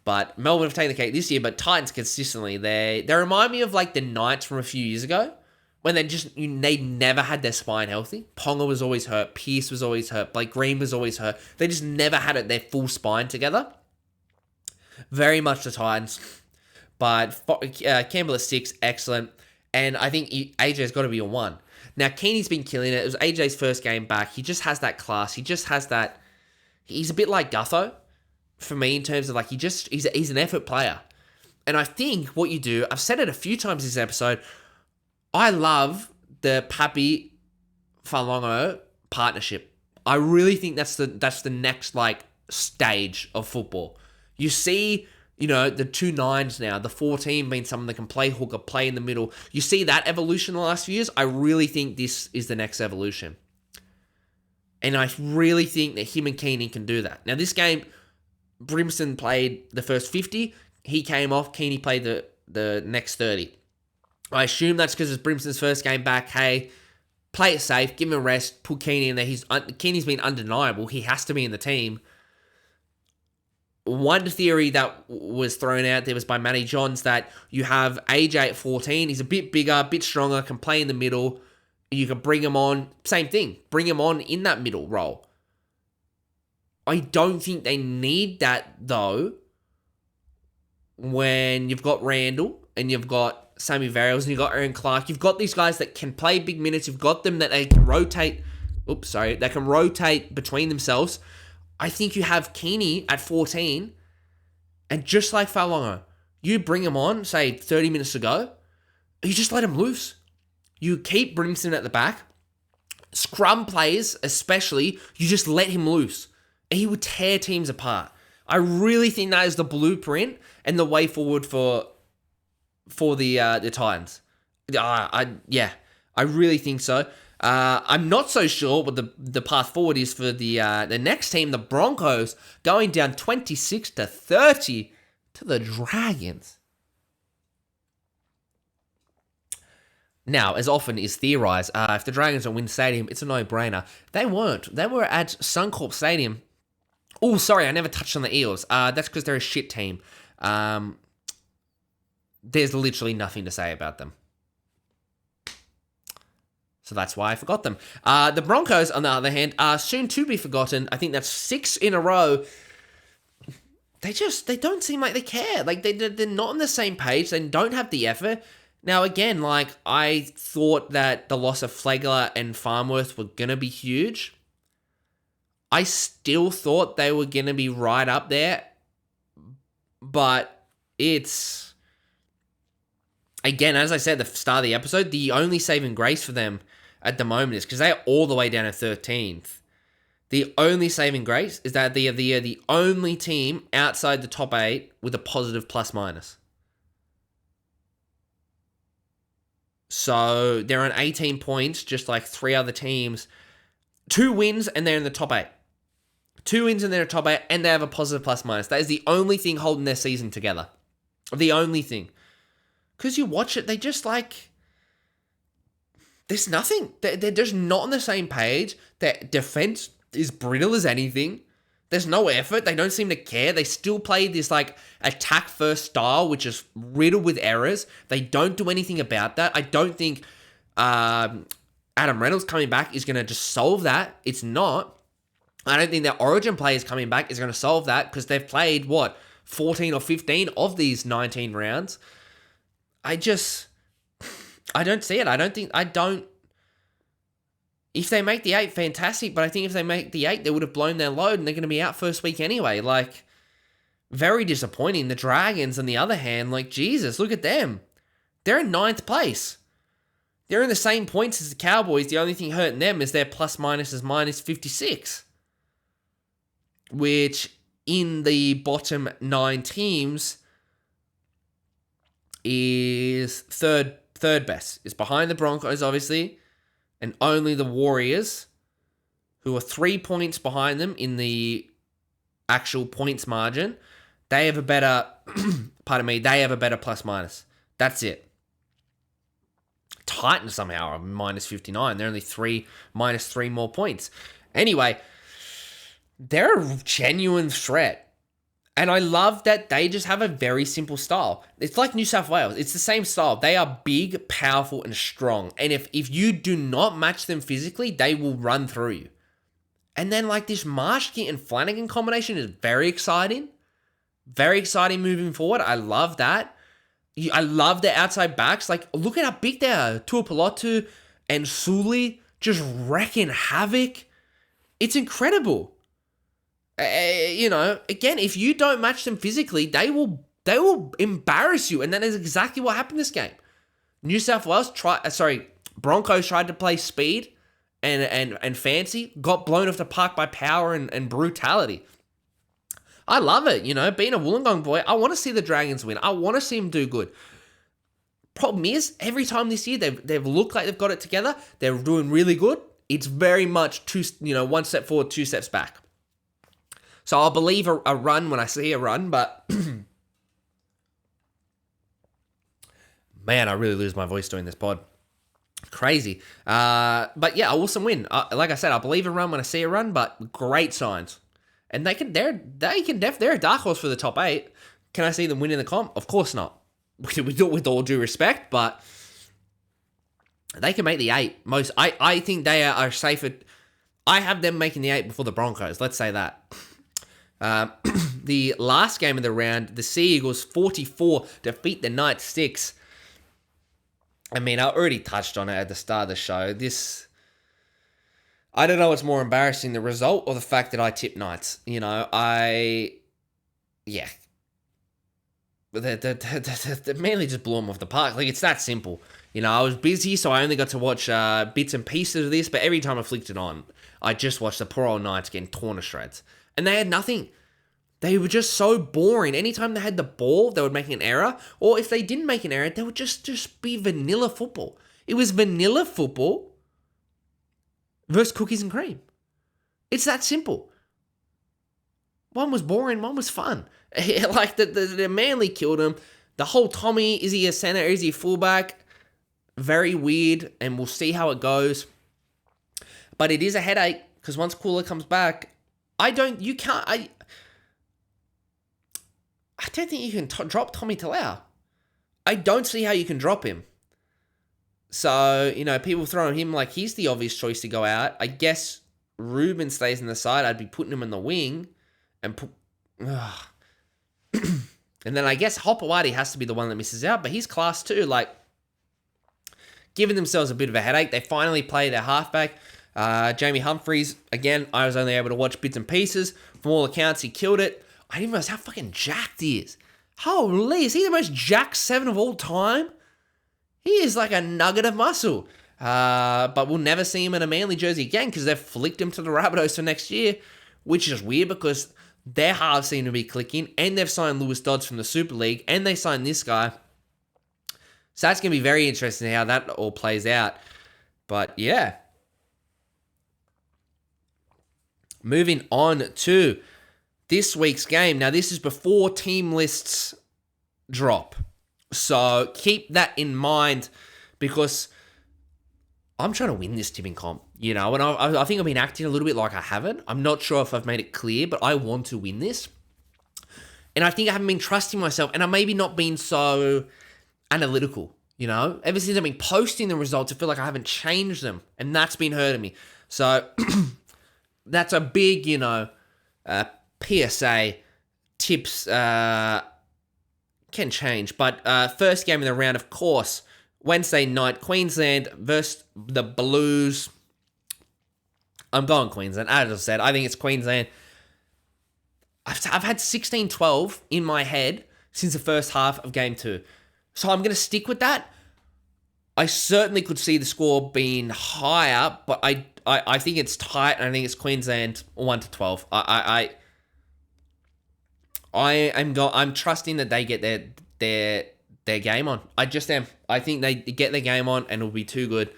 But Melbourne have taken the cake this year, but Titans consistently, they remind me of the Knights from a few years ago, when they never had their spine healthy. Ponga was always hurt, Pierce was always hurt, Blake Green was always hurt. They just never had their full spine together. Very much the Titans. But Campbell at 6, excellent. And I think AJ's got to be a 1. Now, Keeney's been killing it. It was AJ's first game back. He just has that class. He just has that. He's a bit like Gutho for me in terms of he's an effort player. And I think what you do, I've said it a few times this episode, I love the Pappy Falongo partnership. I really think that's the next stage of football. You see the 2 9s now, the 14 being someone that can play hooker, play in the middle. You see that evolution in the last few years? I really think this is the next evolution. And I really think that him and Keeney can do that. Now, this game, Brimson played the first 50. He came off. Keeney played the next 30. I assume that's because it's Brimson's first game back. Hey, play it safe. Give him a rest. Put Keeney in there. Keeney's been undeniable. He has to be in the team. One theory that was thrown out there was by Matty Johns that you have AJ at 14. He's a bit bigger, a bit stronger, can play in the middle. You can bring him on. Same thing. Bring him on in that middle role. I don't think they need that, though, when you've got Randall and you've got Sammy Varials and you've got Aaron Clark. You've got these guys that can play big minutes. You've got them that they can rotate. They can rotate between themselves. I think you have Keeney at 14, and just like Falongo, you bring him on, say, 30 minutes ago, you just let him loose. You keep Brimson at the back. Scrum players, especially, you just let him loose. And he would tear teams apart. I really think that is the blueprint and the way forward for the Titans. I really think so. I'm not so sure what the path forward is for the next team, the Broncos, going down 26-30 to the Dragons. Now, as often is theorized, if the Dragons don't win Stadium, it's a no-brainer. They weren't. They were at Suncorp Stadium. Oh, sorry, I never touched on the Eels. That's because they're a shit team. There's literally nothing to say about them. So that's why I forgot them. The Broncos, on the other hand, are soon to be forgotten. I think that's 6 in a row. They don't seem like they care. Like, they're not on the same page. They don't have the effort. Now, again, I thought that the loss of Flegler and Farnworth were going to be huge. I still thought they were going to be right up there. But it's... Again, as I said at the start of the episode, the only saving grace for them at the moment is because they are all the way down at 13th. The only saving grace is that they are the only team outside the top 8 with a positive plus-minus. So they're on 18 points, just like 3 other teams. 2 wins and they're in the top 8. 2 wins and they're in the top 8 and they have a positive plus-minus. That is the only thing holding their season together. The only thing. Because you watch it, they just there's nothing. They're just not on the same page. Their defense is brittle as anything. There's no effort. They don't seem to care. They still play this attack first style, which is riddled with errors. They don't do anything about that. I don't think Adam Reynolds coming back is going to just solve that. It's not. I don't think their Origin players coming back is going to solve that because they've played, 14 or 15 of these 19 rounds. I don't see it. If they make the 8, fantastic, but I think if they make the 8, they would have blown their load and they're going to be out first week anyway. Very disappointing. The Dragons, on the other hand, Jesus, look at them. They're in 9th place. They're in the same points as the Cowboys. The only thing hurting them is their plus-minus is minus 56, which in the bottom 9 teams is third best. It's behind the Broncos, obviously, and only the Warriors, who are 3 points behind them in the actual points margin. They have a better, they have a better plus-minus. That's it. Titans somehow are minus 59. They're only minus 3 more points. Anyway, they're a genuine threat. And I love that they just have a very simple style. It's like New South Wales. It's the same style. They are big, powerful, and strong. And if you do not match them physically, they will run through you. And then this Marshke and Flanagan combination is very exciting. Very exciting moving forward. I love that. I love the outside backs. Look at how big they are. Tuipulotu and Suli just wrecking havoc. It's incredible. Again, if you don't match them physically, they will embarrass you, and that is exactly what happened this game. Broncos tried to play speed and fancy, got blown off the park by power and brutality. I love it. Being a Wollongong boy, I want to see the Dragons win. I want to see them do good. Problem is, every time this year they've looked like they've got it together. They're doing really good. It's very much one step forward, two steps back. So I'll believe a run when I see a run, but man, I really lose my voice doing this pod. Crazy. But yeah, a Wilson win. Like I said, I believe a run when I see a run, but great signs. And they're a dark horse for the top 8. Can I see them winning the comp? Of course not. With all due respect, but they can make the 8. I think they are safer. I have them making the 8 before the Broncos. Let's say that. The last game of the round, the Sea Eagles 44 defeat the Knights 6. I mean, I already touched on it at the start of the show. I don't know what's more embarrassing, the result or the fact that I tipped Knights. The Manly just blew them off the park. Like, it's that simple. I was busy, so I only got to watch bits and pieces of this, but every time I flicked it on, I just watched the poor old Knights getting torn to shreds. And they had nothing. They were just so boring. Anytime they had the ball, they would make an error. Or if they didn't make an error, they would just be vanilla football. It was vanilla football versus cookies and cream. It's that simple. One was boring, one was fun. Like, the Manly killed him. The whole Tommy, is he a center, is he a fullback? Very weird, and we'll see how it goes. But it is a headache, because once Cooler comes back, I don't think you can drop Tommy Talau. I don't see how you can drop him. So, people throwing him like he's the obvious choice to go out. I guess Ruben stays in the side. I'd be putting him in the wing and put... And then I guess Hopewadi has to be the one that misses out, but he's class too. Like, giving themselves a bit of a headache. They finally play their halfback. Jamie Humphries, again, I was only able to watch bits and pieces. From all accounts, he killed it. I didn't realize how fucking jacked he is. Holy, is he the most jacked 7 of all time? He is like a nugget of muscle. But we'll never see him in a Manly jersey again because they've flicked him to the Rabbitohs for next year, which is weird because their halves seem to be clicking, and they've signed Lewis Dodds from the Super League, and they signed this guy. So that's going to be very interesting how that all plays out. But yeah. Moving on to this week's game. Now, this is before team lists drop. So keep that in mind because I'm trying to win this tipping comp, and I think I've been acting a little bit like I haven't. I'm not sure if I've made it clear, but I want to win this. And I think I haven't been trusting myself, and I maybe not been so analytical, Ever since I've been posting the results, I feel like I haven't changed them, and that's been hurting me. So that's a big, PSA. Tips can change. But first game of the round, of course, Wednesday night, Queensland versus the Blues. I'm going Queensland. As I said, I think it's Queensland. I've had 16-12 in my head since the first half of game 2. So I'm going to stick with that. I certainly could see the score being higher, but I think it's tight, and I think it's Queensland 1-12. I'm trusting that they get their game on. I just am. I think they get their game on, and it'll be too good.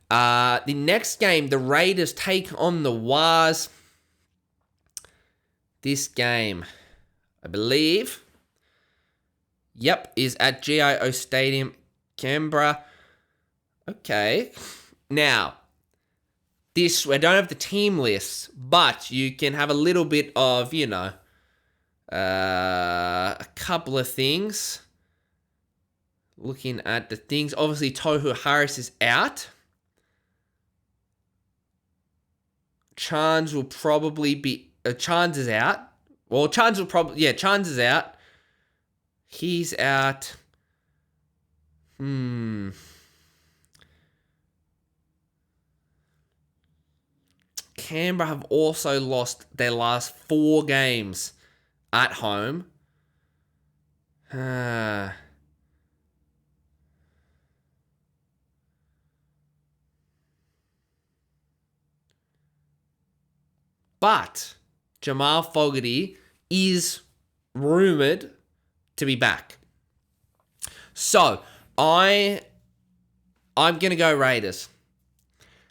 The next game, the Raiders take on the Wars. This game, I believe, is at GIO Stadium, Canberra. Okay. Now, I don't have the team list, but you can have a little bit of, a couple of things. Looking at the things, obviously Tohu Harris is out. Chance will probably be... Chance is out. Well, Chance is out. He's out. Canberra have also lost their last 4 games at home. But Jamal Fogarty is rumored to be back. So, I'm going to go Raiders.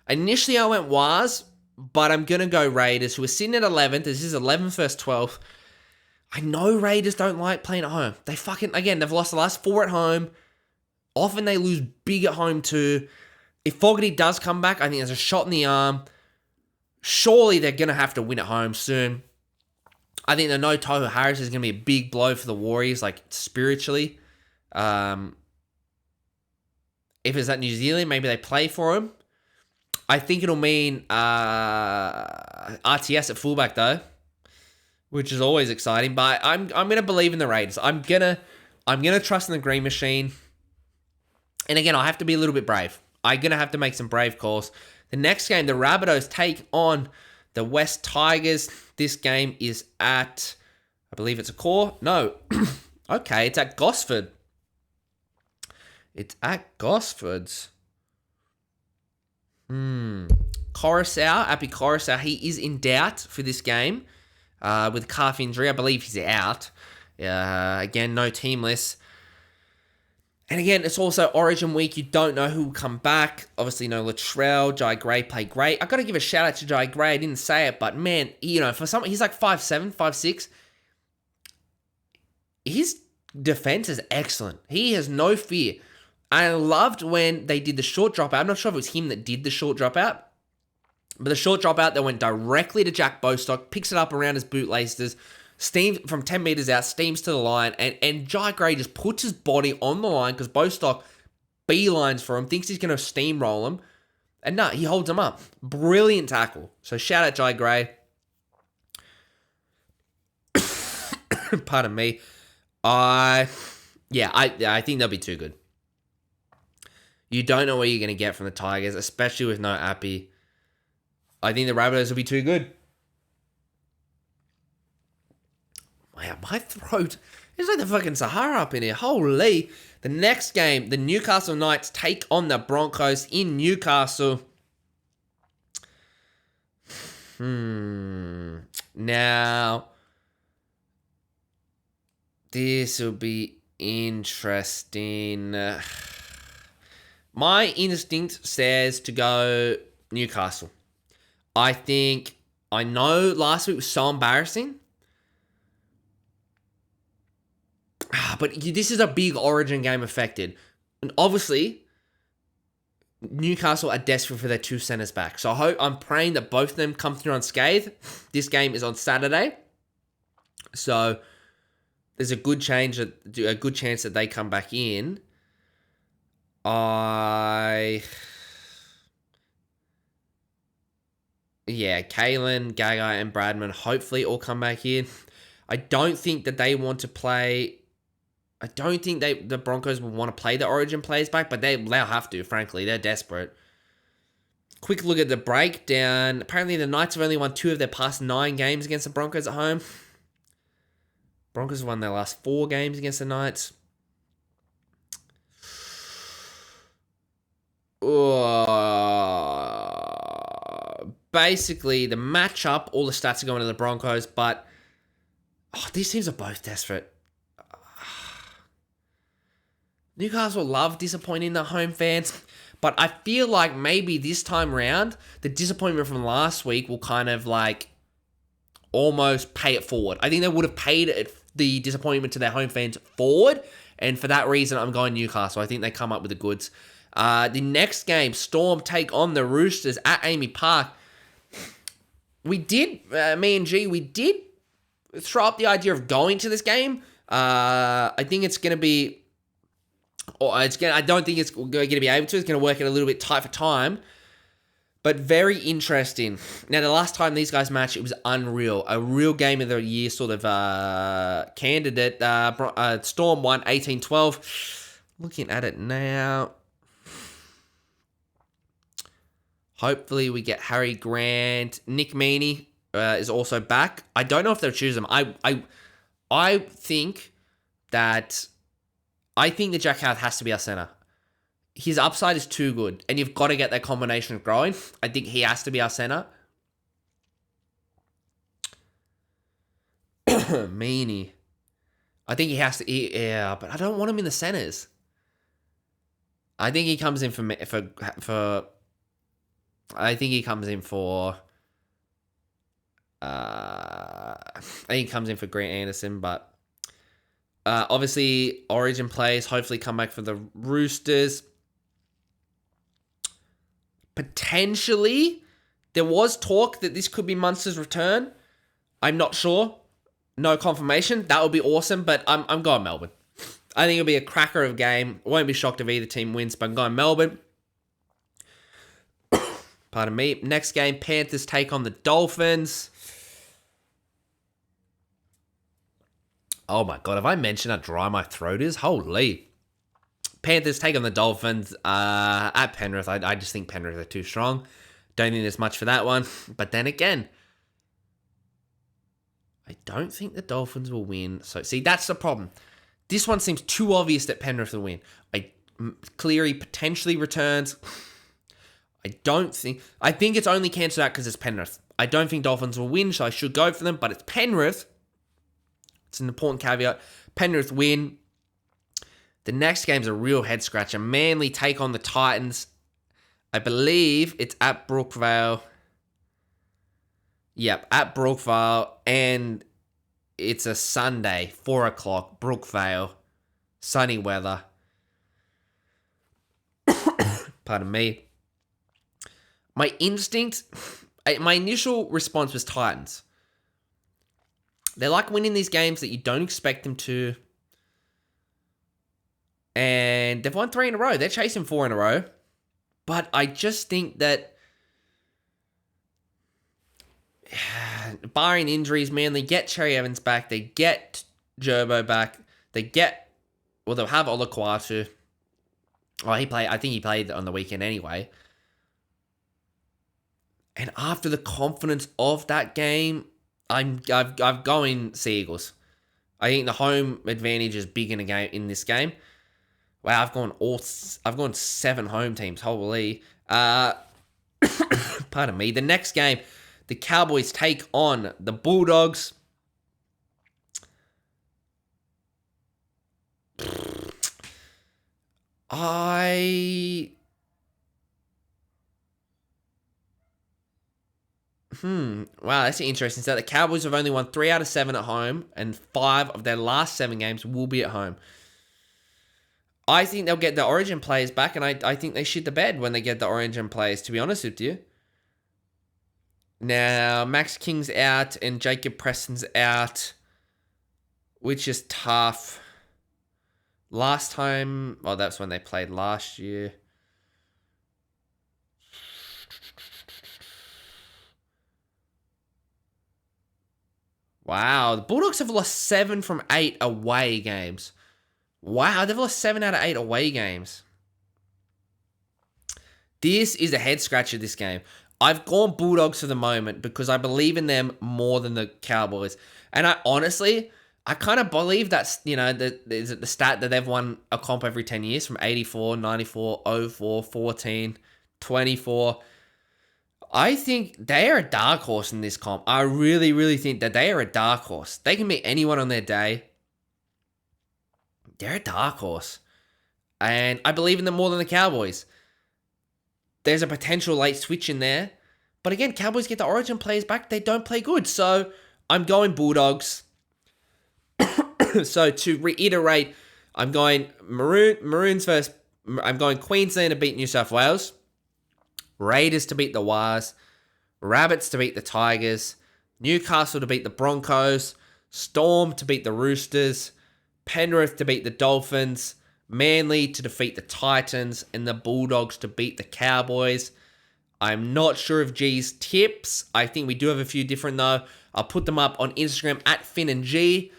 Initially, I went Waz, but I'm going to go Raiders, who are sitting at 11th. This is 11th versus 12th. I know Raiders don't like playing at home. They've lost the last 4 at home. Often they lose big at home too. If Fogarty does come back, I think there's a shot in the arm. Surely they're going to have to win at home soon. I think the no Tohu Harris is going to be a big blow for the Warriors, like spiritually. If it's at New Zealand, maybe they play for him. I think it'll mean RTS at fullback though, which is always exciting. But I'm gonna believe in the Raiders. I'm gonna trust in the Green Machine. And again, I have to be a little bit brave. I'm gonna have to make some brave calls. The next game, the Rabbitohs take on the West Tigers. This game is at, I believe it's a core. No, okay, it's at Gosford. It's at Gosford's. Coruscant, Appy Coruscant, he is in doubt for this game with calf injury. I believe he's out. Again, no team list. And again, it's also Origin week. You don't know who will come back. Obviously, no Latrell. Jai Gray played great. I got to give a shout out to Jai Gray. I didn't say it, but man, for someone, he's like 5'7", 5'6". His defense is excellent. He has no fear. I loved when they did the short dropout. I'm not sure if it was him that did the short dropout, but the short dropout that went directly to Jack Bostock, picks it up around his bootlaces, steams from 10 meters out, steams to the line, and Jai Gray just puts his body on the line because Bostock beelines for him, thinks he's going to steamroll him, and no, he holds him up. Brilliant tackle. So shout out Jai Gray. Pardon me. I think they'll be too good. You don't know what you're going to get from the Tigers, especially with no Appy. I think the Rabbitohs will be too good. Wow, my throat is like the fucking Sahara up in here. Holy. The next game, the Newcastle Knights take on the Broncos in Newcastle. Now, this will be interesting. My instinct says to go Newcastle. I know last week was so embarrassing. But this is a big Origin game affected. And obviously, Newcastle are desperate for their 2 centers back. So I'm praying that both of them come through unscathed. This game is on Saturday. So there's a good chance that they come back in. Kalen, Gagai, and Bradman hopefully all come back in. I don't think that they want to play. I don't think the Broncos will want to play the Origin players back, but they'll have to, frankly. They're desperate. Quick look at the breakdown. Apparently, the Knights have only won 2 of their past 9 games against the Broncos at home. Broncos won their last 4 games against the Knights. Basically, the matchup, all the stats are going to the Broncos, but these teams are both desperate. Newcastle love disappointing the home fans, but I feel like maybe this time round, the disappointment from last week will kind of like almost pay it forward. I think they would have paid the disappointment to their home fans forward, and for that reason, I'm going Newcastle. I think they come up with the goods. The next game, Storm take on the Roosters at Amy Park. We did throw up the idea of going to this game. I think it's going to be... I don't think it's going to be able to. It's going to work out a little bit tight for time. But very interesting. Now, the last time these guys matched, it was unreal. A real game of the year sort of candidate. Storm won 18-12. Looking at it now. Hopefully we get Harry Grant. Nick Meaney is also back. I don't know if they'll choose him. I think that Jack Howard has to be our center. His upside is too good, and you've got to get that combination of growing. I think he has to be our center. Meanie. I think he has to eat. Yeah, but I don't want him in the centers. I think he comes in for. I think he comes in for. I think he comes in for Grant Anderson, but obviously Origin players hopefully come back for the Roosters. Potentially, there was talk that this could be Munster's return. I'm not sure. No confirmation. That would be awesome, but I'm going Melbourne. I think it'll be a cracker of a game. Won't be shocked if either team wins, but I'm going Melbourne. Pardon me. Next game, Panthers take on the Dolphins. Oh my God, have I mentioned how dry my throat is? Holy. Panthers take on the Dolphins at Penrith. I just think Penrith are too strong. Don't think there's much for that one. But then again, I don't think the Dolphins will win. So, see, that's the problem. This one seems too obvious that Penrith will win. Cleary potentially returns. I think it's only cancelled out because it's Penrith. I don't think Dolphins will win, so I should go for them. But it's Penrith. It's an important caveat. Penrith win. The next game's a real head scratcher. Manly take on the Titans. I believe it's at Brookvale. Yep, at Brookvale. And it's a Sunday, 4 o'clock, Brookvale. Sunny weather. Pardon me. My initial response was Titans. They like winning these games that you don't expect them to. And they've won 3 in a row. They're chasing 4 in a row. But I just think that, barring injuries, man, they get Cherry Evans back. They get Gerbo back. They'll have Olaquatu. Oh, I think he played on the weekend anyway. And after the confidence of that game, I've going Seagulls. I think the home advantage is big in this game. Wow, I've gone 7 home teams. Holy. Pardon me. The next game, the Cowboys take on the Bulldogs. Wow, that's an interesting stat. The Cowboys have only won 3 out of 7 at home, and 5 of their last 7 games will be at home. I think they'll get the Origin players back, and I think they shit the bed when they get the Origin players, to be honest with you. Now, Max King's out, and Jacob Preston's out, which is tough. Last time, that's when they played last year. Wow, the Bulldogs have lost 7 from 8 away games. Wow, they've lost 7 out of 8 away games. This is a head scratcher, this game. I've gone Bulldogs for the moment because I believe in them more than the Cowboys. And I kind of believe that's, is it the stat that they've won a comp every 10 years from 84, 94, 04, 14, 24. I think they are a dark horse in this comp. I really, really think that they are a dark horse. They can beat anyone on their day. They're a dark horse. And I believe in them more than the Cowboys. There's a potential late switch in there. But again, Cowboys get the Origin players back. They don't play good. So I'm going Bulldogs. So to reiterate, I'm going Maroons first. I'm going Queensland to beat New South Wales. Raiders to beat the Wars. Rabbits to beat the Tigers. Newcastle to beat the Broncos. Storm to beat the Roosters. Penrith to beat the Dolphins. Manly to defeat the Titans. And the Bulldogs to beat the Cowboys. I'm not sure of G's tips. I think we do have a few different though. I'll put them up on Instagram at Finn and G.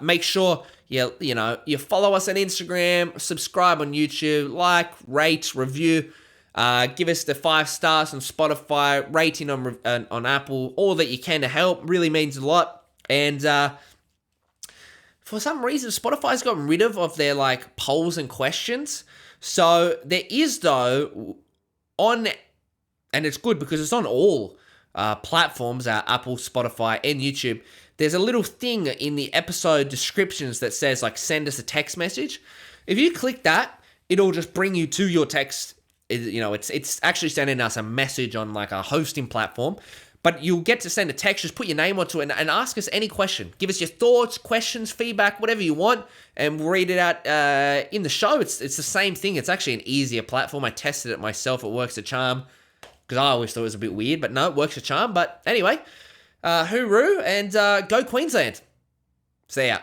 Make sure you follow us on Instagram, subscribe on YouTube, like, rate, review. Give us the 5 stars on Spotify, rating on Apple, all that you can to help. Really means a lot. And for some reason, Spotify's gotten rid of their polls and questions. So there is though and it's good because it's on all platforms, Apple, Spotify, and YouTube. there's a little thing in the episode descriptions that says, like, send us a text message. If you click that, it'll just bring you to your text. You know, it's actually sending us a message on, like, a hosting platform. But you'll get to send a text, just put your name onto it and ask us any question. Give us your thoughts, questions, feedback, whatever you want, and we'll read it out in the show. It's the same thing. It's actually an easier platform. I tested it myself. It works a charm, because I always thought it was a bit weird, but no, it works a charm. But anyway, hooroo, and go Queensland. See ya.